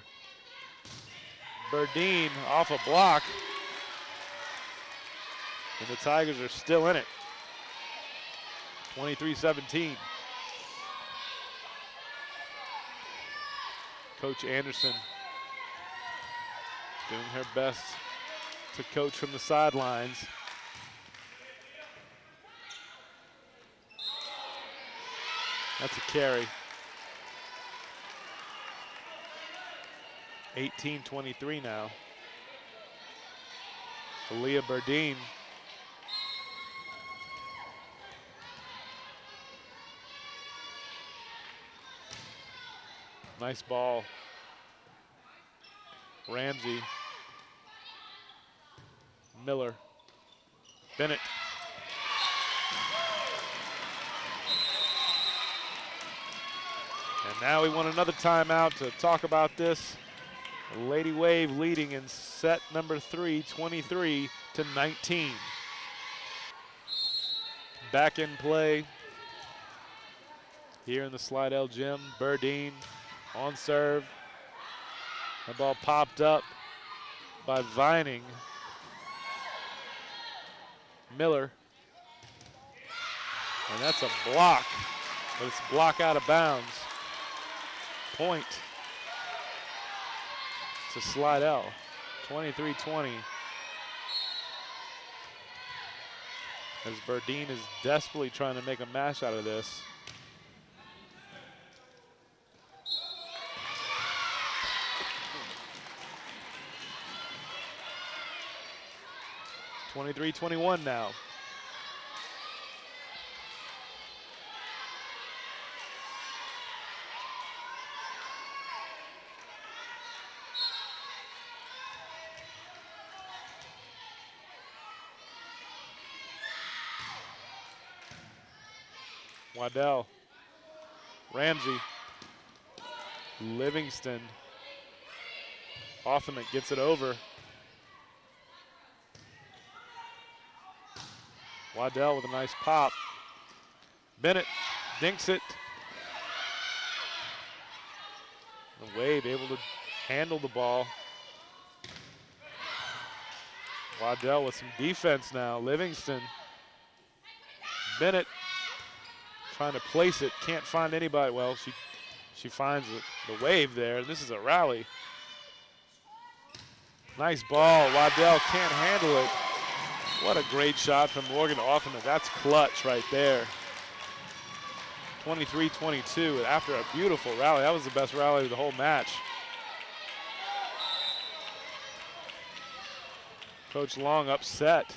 Burdine off a block. And the Tigers are still in it. 23-17. Coach Anderson doing her best to coach from the sidelines. That's a carry. 18-23 now. Aaliyah Burdine. Nice ball. Ramsey. Miller. Bennett. And now we want another timeout to talk about this. Lady Wave leading in set number 3, 23-19. Back in play here in the Slidell gym. Burdine on serve. The ball popped up by Vining. Miller. And that's a block, but it's a block out of bounds. Point to Slidell, 23-20. As Burdine is desperately trying to make a match out of this. (23-21) now. Waddell, Ramsey, Livingston. Offenman gets it over. Waddell with a nice pop. Bennett dinks it. The Wave able to handle the ball. Waddell with some defense now. Livingston. Bennett trying to place it, can't find anybody. Well, she finds the Wave there. This is a rally. Nice ball. Waddell can't handle it. What a great shot from Morgan Offenman. That's clutch right there. 23-22 after a beautiful rally. That was the best rally of the whole match. Coach Long upset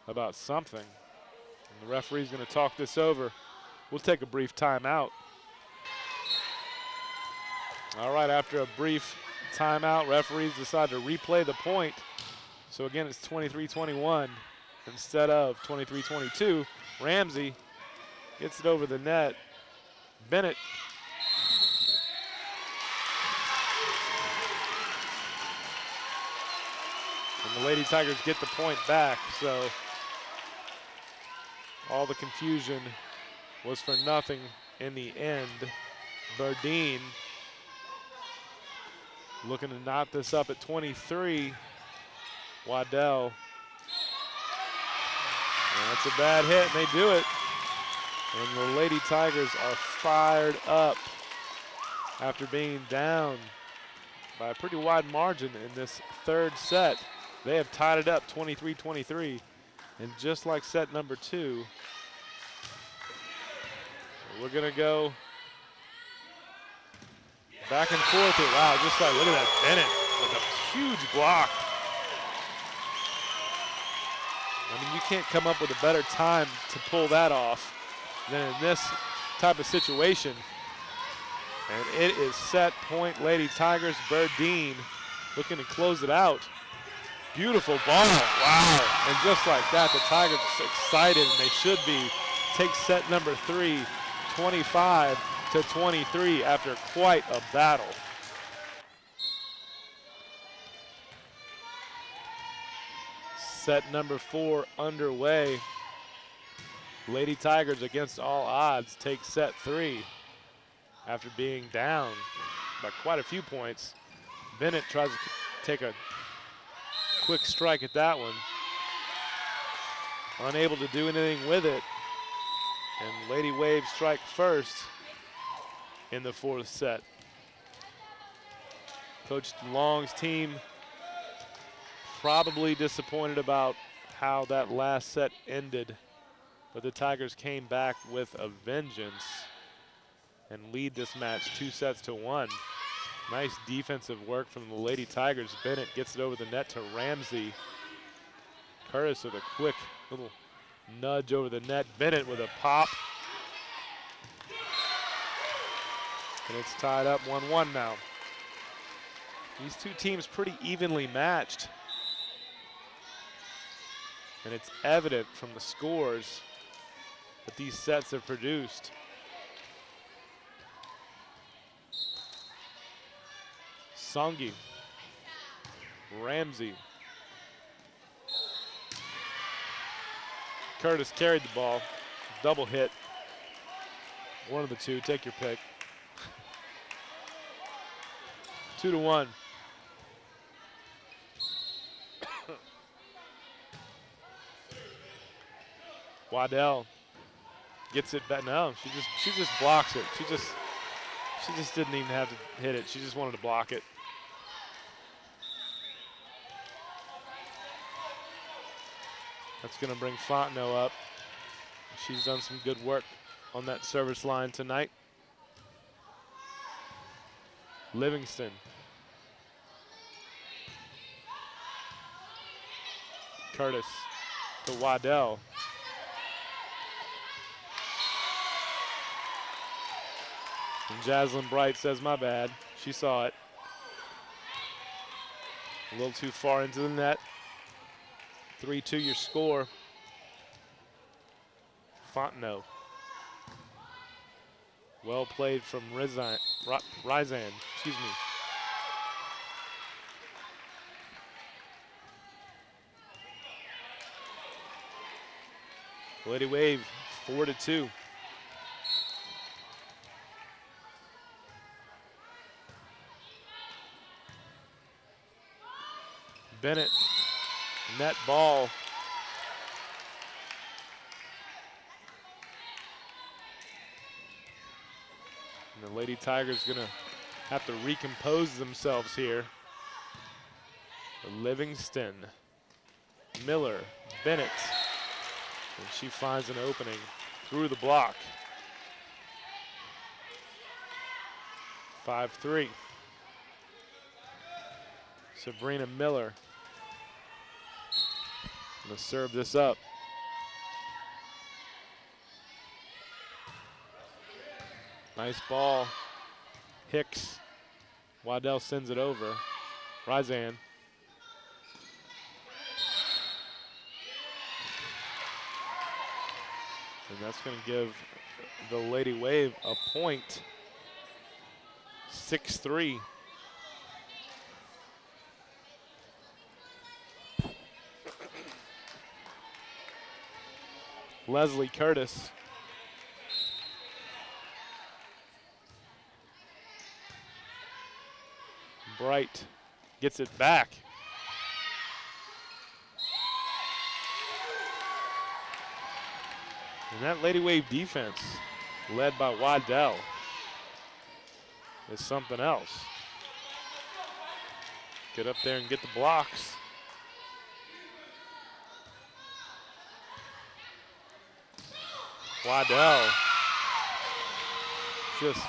about something. And the referee's going to talk this over. We'll take a brief timeout. All right, after a brief timeout, referees decide to replay the point. So again, it's 23-21 instead of 23-22. Ramsey gets it over the net. Bennett. And the Lady Tigers get the point back, so all the confusion was for nothing in the end. Burdine looking to knot this up at 23. Waddell. And that's a bad hit, and they do it. And the Lady Tigers are fired up after being down by a pretty wide margin in this third set. They have tied it up 23-23. And just like set number 2, we're gonna go back and forth here. Wow, just like, look at that, Bennett with a huge block. I mean, you can't come up with a better time to pull that off than in this type of situation. And it is set point Lady Tigers. Burdine looking to close it out. Beautiful ball, wow. And just like that, the Tigers are excited, and they should be. Take set number 3, 25-23 after quite a battle. Set number 4 underway. Lady Tigers against all odds take set 3 after being down by quite a few points. Bennett tries to take a quick strike at that one. Unable to do anything with it. And Lady Wave strike first in the 4th set. Coach Long's team probably disappointed about how that last set ended, but the Tigers came back with a vengeance and lead this match 2-1. Nice defensive work from the Lady Tigers. Bennett gets it over the net to Ramsey. Curtis with a quick little nudge over the net. Bennett with a pop. And it's tied up 1-1 now. These two teams pretty evenly matched. And it's evident from the scores that these sets have produced. Songi. Ramsey. Curtis carried the ball. Double hit. One of the two, take your pick. 2-1. Waddell gets it back. No, she just blocks it. She just didn't even have to hit it. She just wanted to block it. That's going to bring Fontenot up. She's done some good work on that service line tonight. Livingston. Curtis to Waddell. And Jaslyn Bright says, my bad. She saw it. A little too far into the net. 3-2 your score. Fontenot. Well played from Rizan, excuse me. Lady Wave, 4-2. Bennett, net ball. And the Lady Tigers gonna have to recompose themselves here. Livingston, Miller, Bennett. And she finds an opening through the block. 5-3. Sabrina Miller gonna serve this up. Nice ball. Hicks. Waddell sends it over. Rizan. And that's going to give the Lady Wave a point. 6-3. Leslie Curtis. Bright gets it back. And that Lady Wave defense, led by Waddell, is something else. Get up there and get the blocks. Waddell just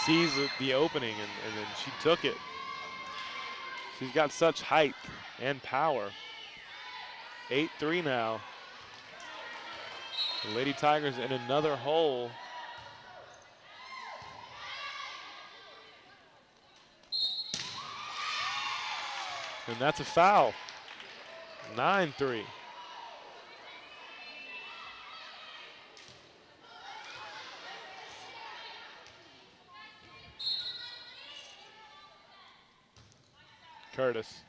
sees the opening and then she took it. She's got such height and power. 8-3 now. The Lady Tigers in another hole. And that's a foul. 9-3. Curtis.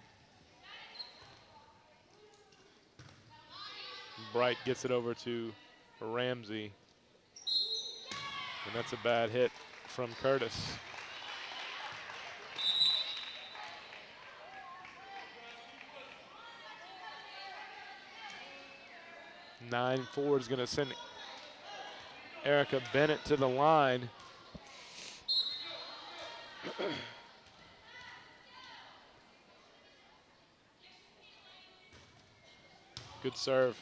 Bright gets it over to Ramsey. And that's a bad hit from Curtis. Nine 4 is going to send Erica Bennett to the line. Good serve.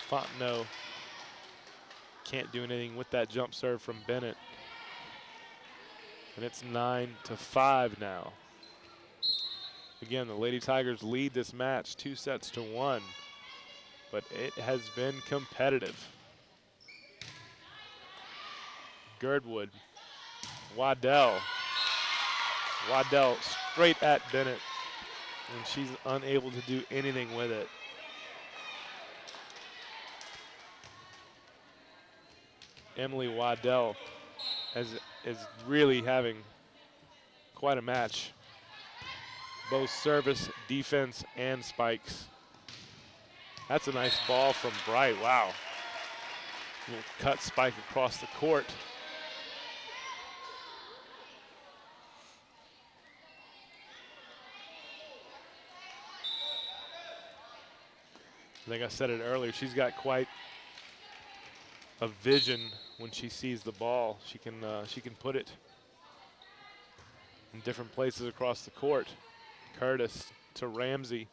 Fontenot can't do anything with that jump serve from Bennett. And it's 9-5 now. Again, the Lady Tigers lead this match 2-1, but it has been competitive. Girdwood, Waddell straight at Bennett, and she's unable to do anything with it. Emily Waddell is really having quite a match. Both service, defense, and spikes. That's a nice ball from Bright. Wow. Little cut spike across the court. I think I said it earlier, she's got quite a vision when she sees the ball. She can put it in different places across the court. Curtis to Ramsey.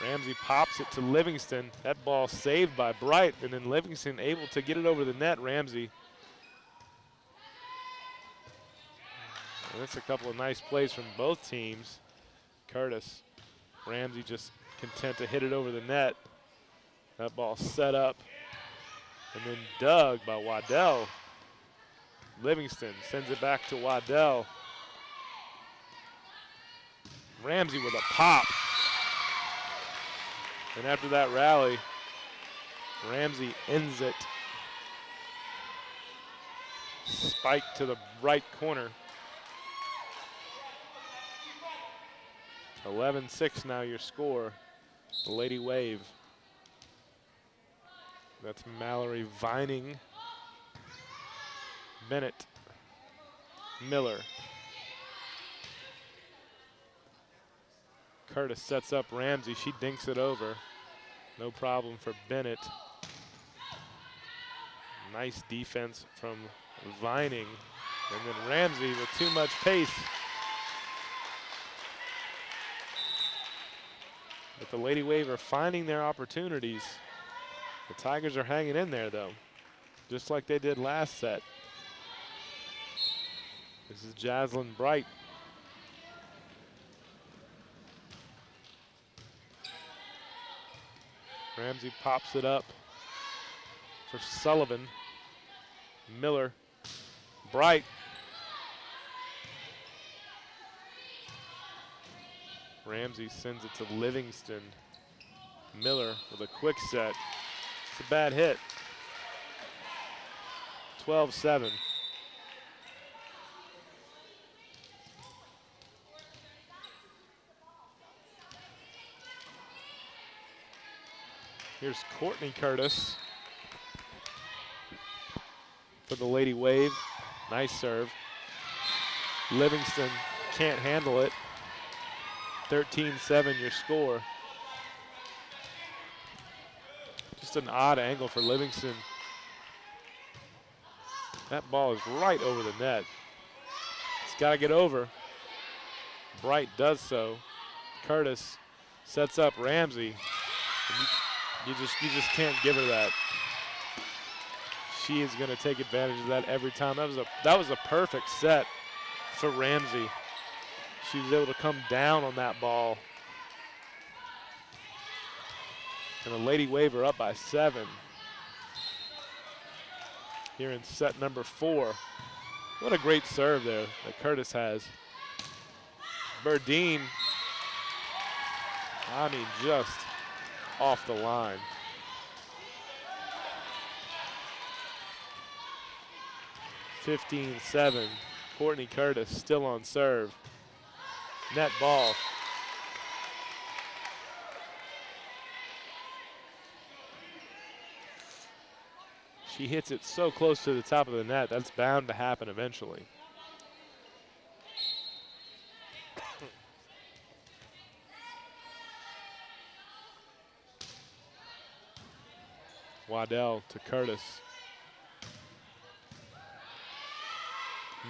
Ramsey pops it to Livingston. That ball saved by Bright, and then Livingston able to get it over the net. Ramsey. And that's a couple of nice plays from both teams. Curtis. Ramsey just content to hit it over the net. That ball set up and then dug by Waddell. Livingston sends it back to Waddell. Ramsey with a pop. And after that rally, Ramsey ends it. Spike to the right corner. 11-6 now your score. The Lady Wave. That's Mallory Vining. Bennett. Miller. Curtis sets up Ramsey. She dinks it over. No problem for Bennett. Nice defense from Vining. And then Ramsey with too much pace. But the Lady Wave are finding their opportunities. The Tigers are hanging in there, though, just like they did last set. This is Jaslyn Bright. Ramsey pops it up for Sullivan. Miller. Bright. Ramsey sends it to Livingston. Miller with a quick set. It's a bad hit. 12-7. Here's Courtney Curtis for the Lady Wave. Nice serve. Livingston can't handle it. 13-7 your score. Just an odd angle for Livingston. That ball is right over the net. It's got to get over. Bright does so. Curtis sets up Ramsey. You just can't give her that. She is going to take advantage of that every time. That was a perfect set for Ramsey. She was able to come down on that ball. And the Lady Wave are up by 7. Here in set number 4. What a great serve there that Curtis has. Burdine, I mean, just off the line. (15-7). Courtney Curtis still on serve. Net ball. She hits it so close to the top of the net, that's bound to happen eventually. Waddell to Curtis.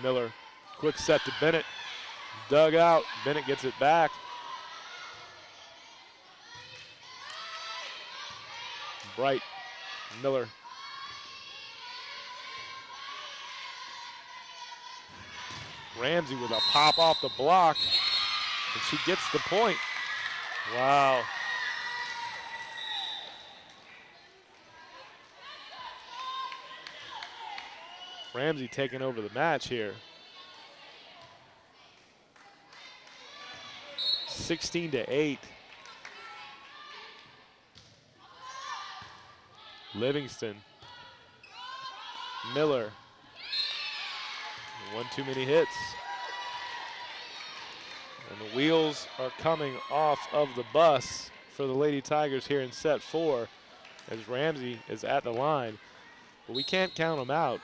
Miller, quick set to Bennett. Dug out, Bennett gets it back. Bright, Miller. Ramsey with a pop off the block, and she gets the point. Wow. Ramsey taking over the match here. 16-8. Livingston. Miller. One too many hits. And the wheels are coming off of the bus for the Lady Tigers here in set 4 as Ramsey is at the line. But we can't count them out.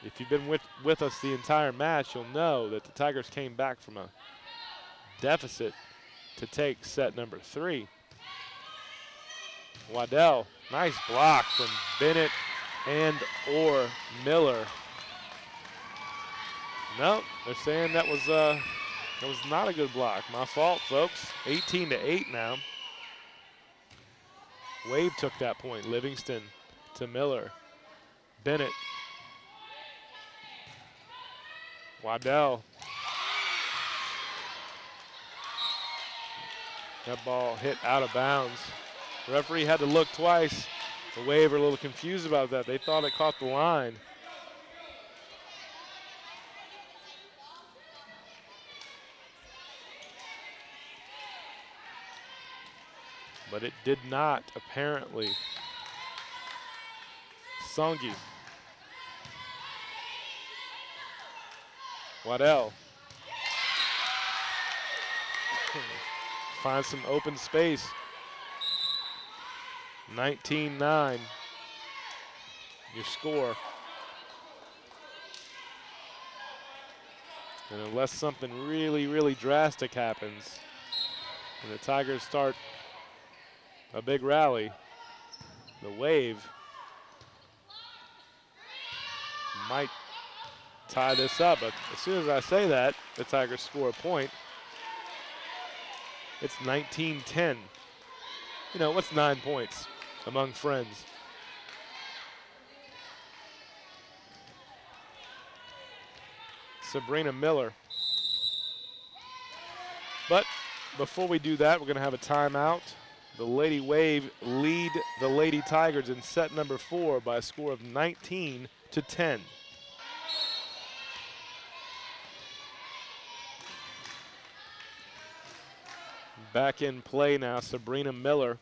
If you've been with us the entire match, you'll know that the Tigers came back from a deficit to take set number 3. Waddell, nice block from Bennett and or Miller. No, they're saying that was not a good block. My fault, folks. 18-8 now. Wave took that point. Livingston to Miller. Bennett. Waddell. That ball hit out of bounds. The referee had to look twice. The Wave are a little confused about that. They thought it caught the line. But it did not, apparently. Songi. Waddell. Find some open space. 19-9. Your score. And unless something really, really drastic happens, and the Tigers start a big rally, the Wave might tie this up. But as soon as I say that, the Tigers score a point. It's 19-10. You know, what's 9 points among friends? Sabrina Miller. But before we do that, we're going to have a timeout. The Lady Wave lead the Lady Tigers in set number 4 by a score of 19-10. Back in play now, Sabrina Miller.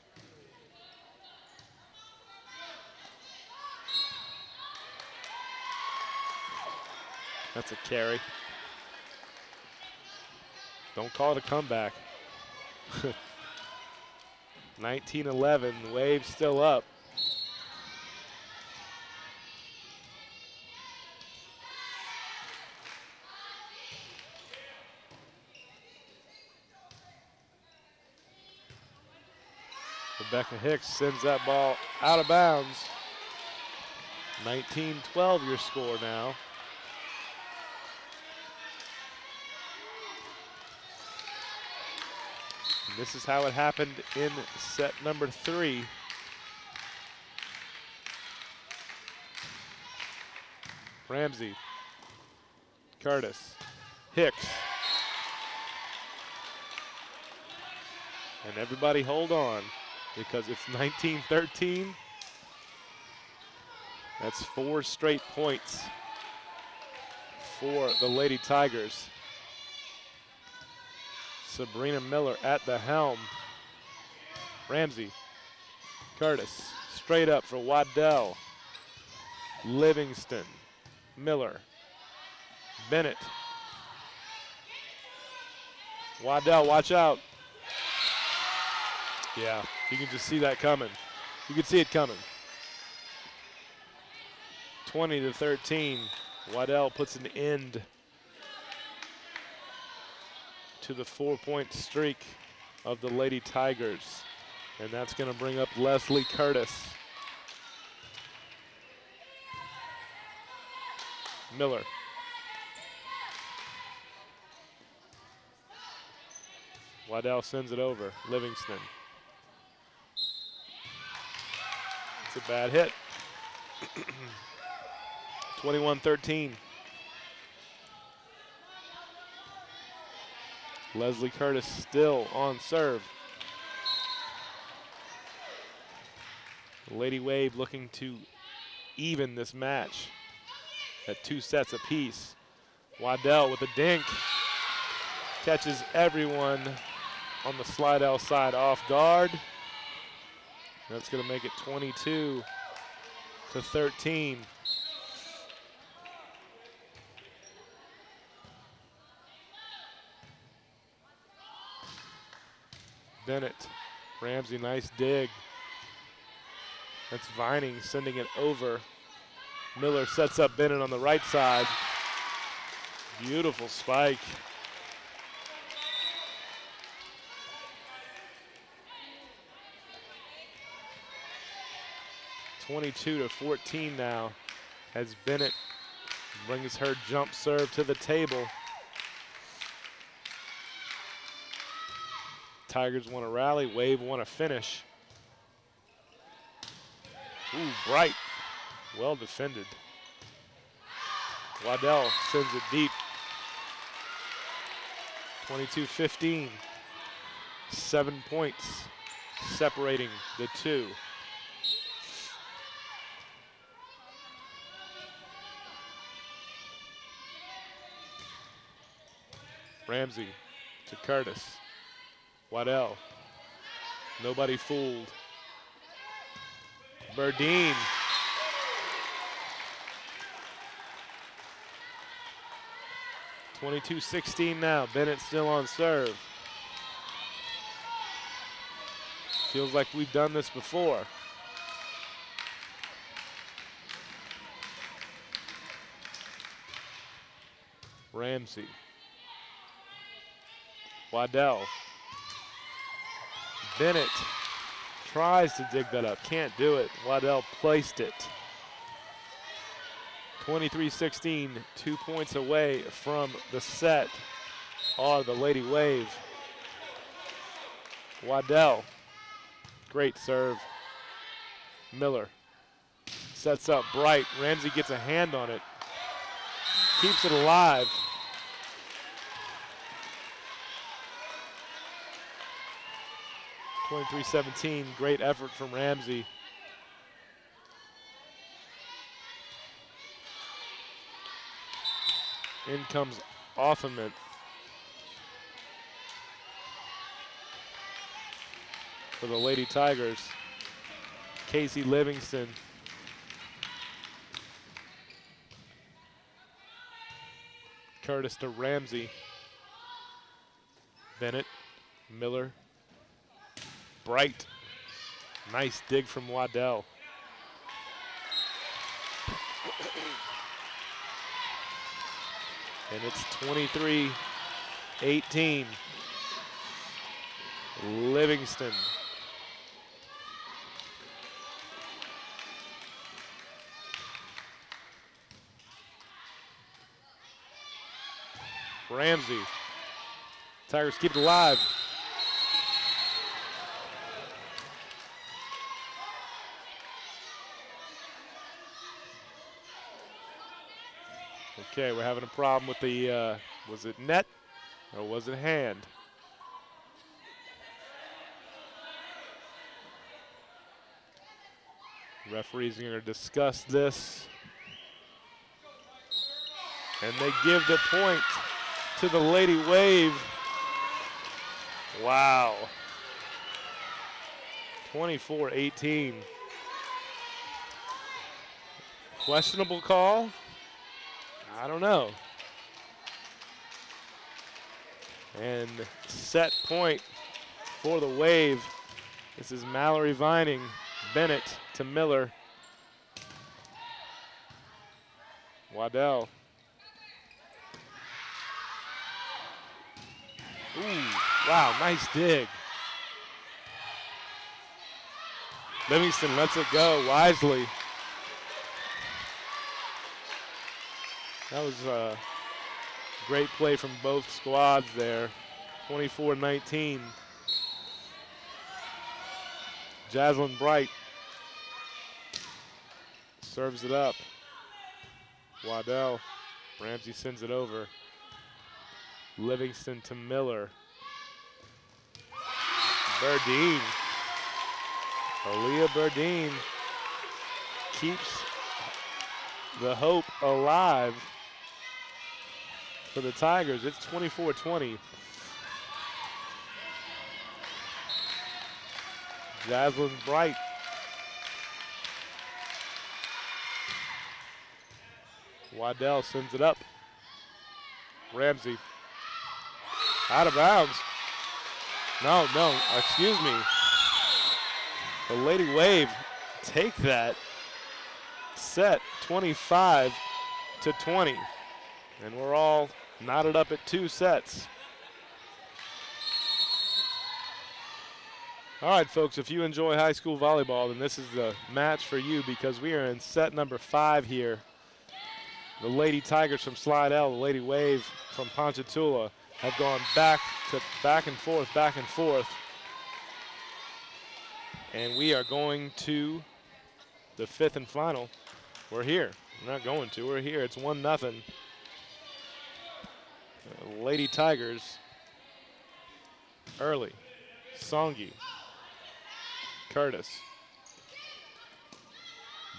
That's a carry. Don't call it a comeback. 19-11, the Wave still up. Rebecca Hicks sends that ball out of bounds. 19-12 your score now. And this is how it happened in set number 3. Ramsey, Curtis, Hicks. And everybody hold on, because it's 19-13. That's 4 straight points for the Lady Tigers. Sabrina Miller at the helm. Ramsey, Curtis, straight up for Waddell. Livingston, Miller, Bennett. Waddell, watch out. Yeah, you can just see that coming. You can see it coming. 20-13. Waddell puts an end to the 4-point streak of the Lady Tigers. And that's going to bring up Leslie Curtis. Miller. Waddell sends it over. Livingston. It's a bad hit. 21-13. Leslie Curtis still on serve. Lady Wave looking to even this match at 2 sets apiece. Waddell with a dink. Catches everyone on the Slidell side off guard. That's going to make it 22-13. Bennett. Ramsey, nice dig. That's Vining sending it over. Miller sets up Bennett on the right side. Beautiful spike. (22-14) now, as Bennett brings her jump serve to the table. Tigers want to rally, Wave want to finish. Ooh, Bright, well defended. Waddell sends it deep. 22-15, 7 points separating the two. Ramsey to Curtis. Waddell, nobody fooled. Burdine. (22-16) now. Bennett still on serve. Feels like we've done this before. Ramsey. Waddell. Bennett tries to dig that up, can't do it. Waddell placed it. 23-16, 2 points away from the set are the Lady Wave. Waddell, great serve. Miller sets up Bright. Ramsey gets a hand on it, keeps it alive. (23-17), great effort from Ramsey. In comes Offenman. For the Lady Tigers. Casey Livingston. Curtis to Ramsey. Bennett, Miller. Bright, nice dig from Waddell. And it's 23-18. Livingston. Ramsey. Tigers keep it alive. Okay, we're having a problem with the, was it net or was it hand? Referees are going to discuss this. And they give the point to the Lady Wave. Wow. 24-18. Questionable call? I don't know. And set point for the Wave. This is Mallory Vining. Bennett to Miller. Waddell. Ooh, wow, nice dig. Livingston lets it go wisely. That was a great play from both squads there. 24-19. Jaslyn Bright serves it up. Waddell. Ramsey sends it over. Livingston to Miller. Burdine. Aaliyah Burdine keeps the hope alive for the Tigers. It's 24-20. Jaslyn Bright. Waddell sends it up. Ramsey out of bounds. No, excuse me. The Lady Wave take that set 25-20. And we're all knotted up at 2 sets. All right, folks, if you enjoy high school volleyball, then this is the match for you because we are in set number 5 here. The Lady Tigers from Slidell, the Lady Wave from Ponchatoula have gone back and forth. And we are going to the 5th and final. We're here. We're not going to. We're here. It's 1-0. Lady Tigers early. Songi. Curtis.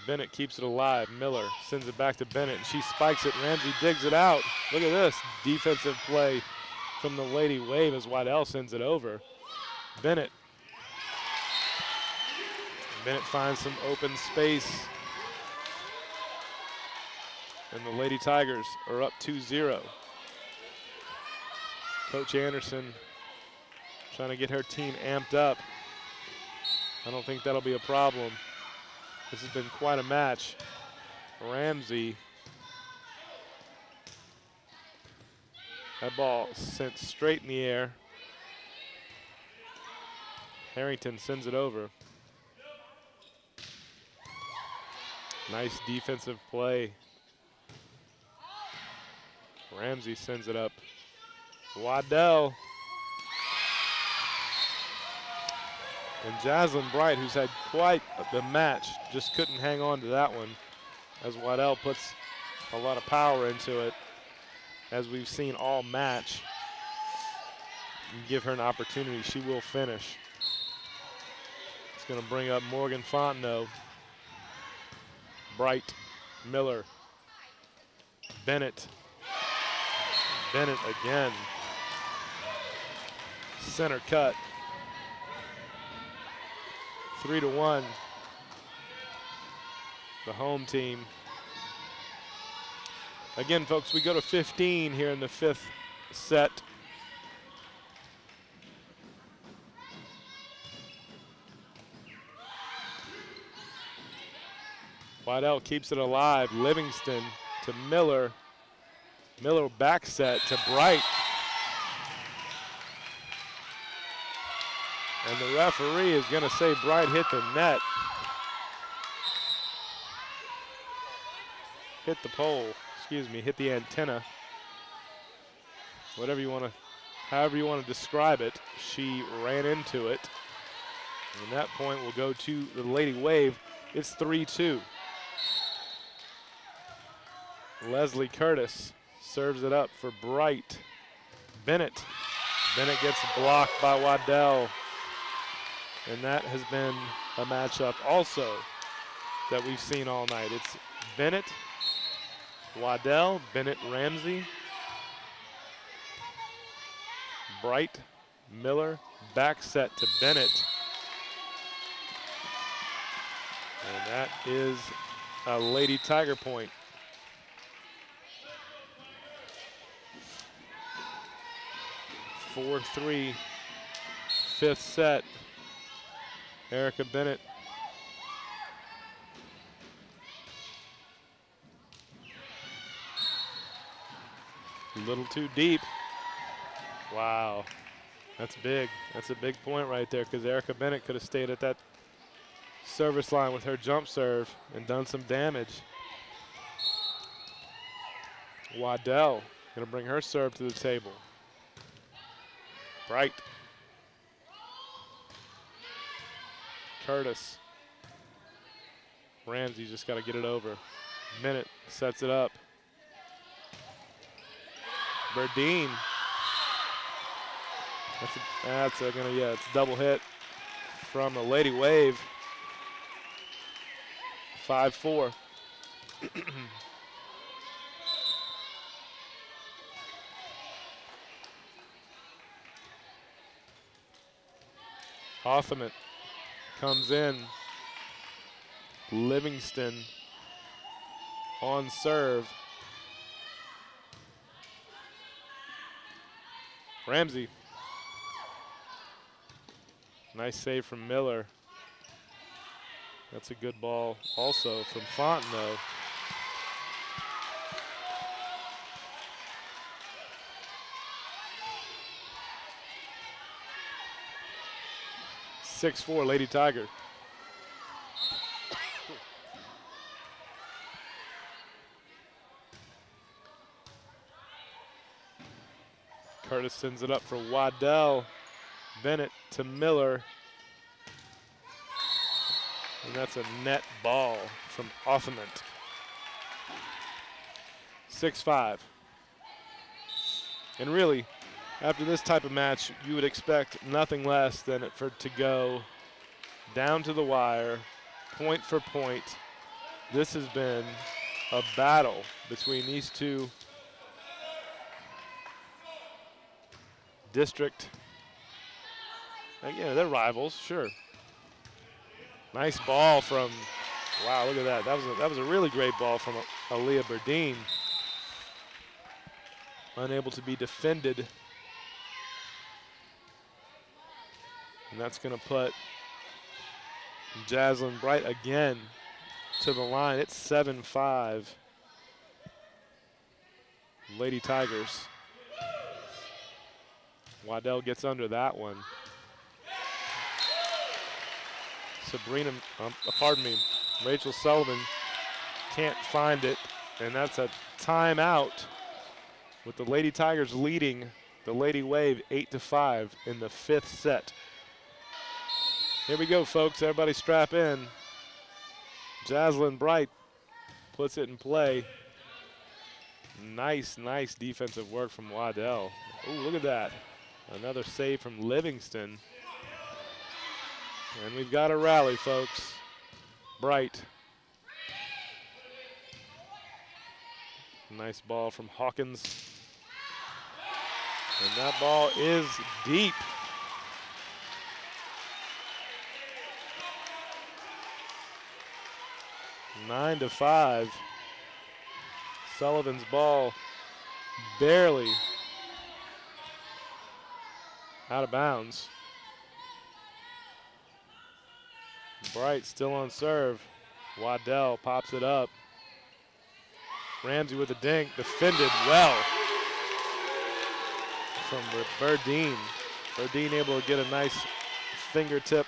Bennett keeps it alive. Miller sends it back to Bennett, and she spikes it. Ramsey digs it out. Look at this defensive play from the Lady Wave as Slidell sends it over. Bennett finds some open space. And the Lady Tigers are up 2-0. Coach Anderson trying to get her team amped up. I don't think that'll be a problem. This has been quite a match. Ramsey. That ball sent straight in the air. Harrington sends it over. Nice defensive play. Ramsey sends it up. Waddell. And Jaslyn Bright, who's had quite the match, just couldn't hang on to that one as Waddell puts a lot of power into it, as we've seen all match. You give her an opportunity, she will finish. It's going to bring up Morgan Fontenot. Bright, Miller, Bennett. Bennett again. Center cut. 3-1. The home team. Again, folks, we go to 15 here in the 5th set. Waddell keeps it alive. Livingston to Miller. Miller back set to Bright. And the referee is going to say Bright hit the net. Hit the pole, excuse me, hit the antenna. Whatever you want to, however you want to describe it, she ran into it. And that point will go to the Lady Wave. It's 3-2. Leslie Curtis serves it up for Bright. Bennett. Bennett gets blocked by Waddell. And that has been a matchup also that we've seen all night. It's Bennett, Waddell, Bennett, Ramsey, Bright, Miller, back set to Bennett. And that is a Lady Tiger point. (4-3), 5th set. Erica Bennett. A little too deep. Wow, that's big. That's a big point right there because Erica Bennett could have stayed at that service line with her jump serve and done some damage. Waddell gonna bring her serve to the table. Bright. Curtis. Ramsey just got to get it over. Bennett sets it up. Berdine. It's a double hit from the Lady Wave. 5-4. Hoffman comes in. Livingston on serve. Ramsey. Nice save from Miller. That's a good ball also from Fontenot. (6-4) Lady Tiger. Curtis sends it up for Waddell. Bennett to Miller. And that's a net ball from Offament. 6-5. And really, after this type of match, you would expect nothing less than it to go down to the wire, point for point. This has been a battle between these two district. Yeah, they're rivals, sure. Nice ball from, wow, look at that. That was a really great ball from Aaliyah Berdine. Unable to be defended. And that's going to put Jaslyn Bright again to the line. It's 7-5. Lady Tigers. Waddell gets under that one. Rachel Sullivan can't find it, and that's a timeout with the Lady Tigers leading the Lady Wave 8-5 in the 5th set. Here we go, folks. Everybody strap in. Jaslyn Bright puts it in play. Nice defensive work from Waddell. Oh, look at that. Another save from Livingston. And we've got a rally, folks. Bright. Nice ball from Hawkins. And that ball is deep. Nine to 5. Sullivan's ball barely out of bounds. Bright still on serve. Waddell pops it up. Ramsey with a dink, defended well from Berdine. Berdine able to get a nice fingertip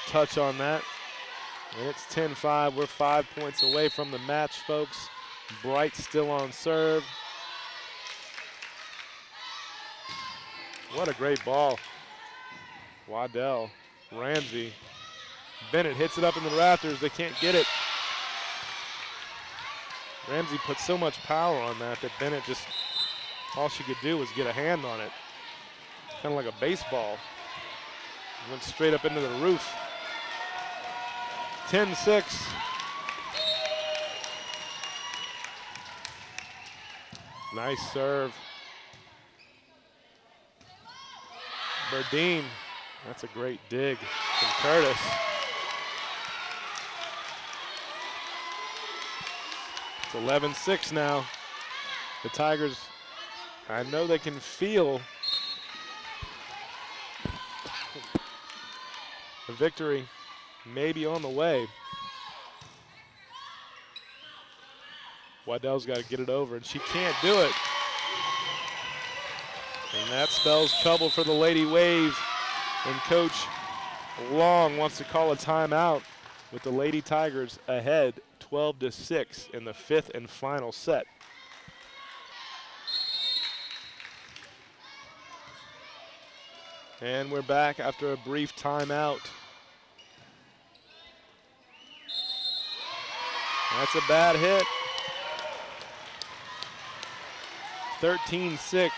touch on that. And it's 10-5. We're 5 points away from the match, folks. Bright still on serve. What a great ball. Waddell, Ramsey. Bennett hits it up in the rafters. They can't get it. Ramsey put so much power on that Bennett just, all she could do was get a hand on it. Kind of like a baseball. Went straight up into the roof. 10-6. Nice serve. Berdine, that's a great dig from Curtis. It's 11-6 now. The Tigers, I know they can feel the victory maybe on the way. Waddell's got to get it over, and she can't do it. And that spells trouble for the Lady Wave. And Coach Long wants to call a timeout with the Lady Tigers ahead 12-6 in the 5th and final set. And we're back after a brief timeout. That's a bad hit. 13-6.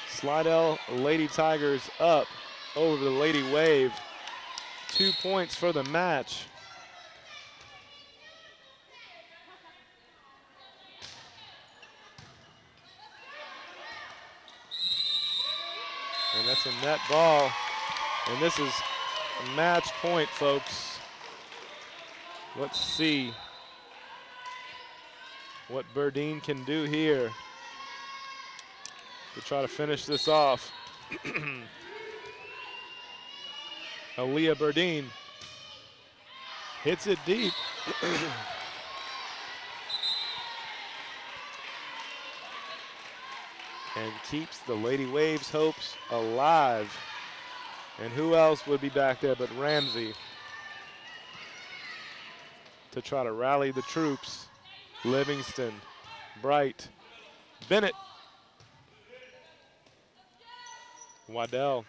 Slidell Lady Tigers up over the Lady Wave. 2 points for the match. And that's a net ball. And this is a match point, folks. Let's see what Berdine can do here to try to finish this off. Aaliyah Burdine hits it deep. And keeps the Lady Waves' hopes alive. And who else would be back there but Ramsey to try to rally the troops? Livingston, Bright, Bennett, Waddell.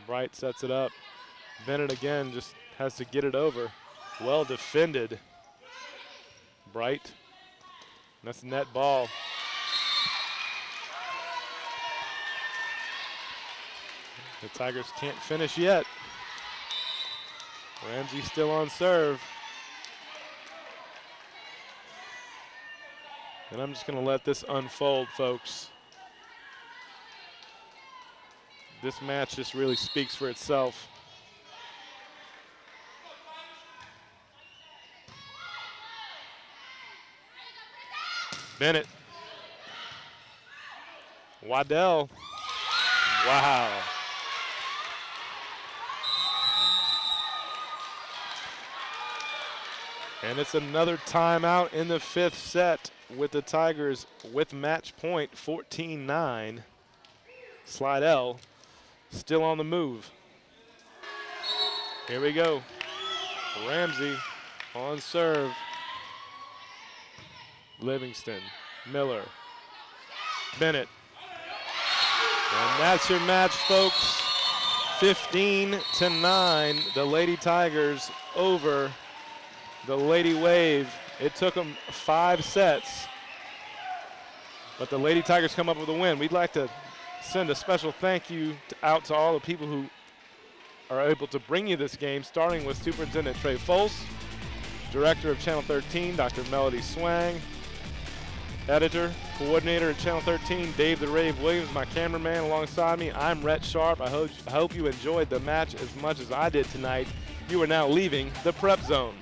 Bright sets it up. Bennett again just has to get it over. Well defended. Bright. That's net ball. The Tigers can't finish yet. Ramsey still on serve. And I'm just going to let this unfold, folks. This match just really speaks for itself. Bennett. Waddell. Wow. And it's another timeout in the 5th set with the Tigers with match point 14-9. Slidell still on the move. Here we go. Ramsey on serve. Livingston, Miller, Bennett. And that's your match, folks. 15-9, the Lady Tigers over the Lady Wave. It took them 5 sets, but the Lady Tigers come up with a win. We'd like to send a special thank you out to all the people who are able to bring you this game, starting with Superintendent Trey Folse, Director of Channel 13, Dr. Melody Swang, Editor, Coordinator at Channel 13, Dave the Rave Williams, my cameraman alongside me. I'm Rhett Sharp. I hope you enjoyed the match as much as I did tonight. You are now leaving the Prep Zone.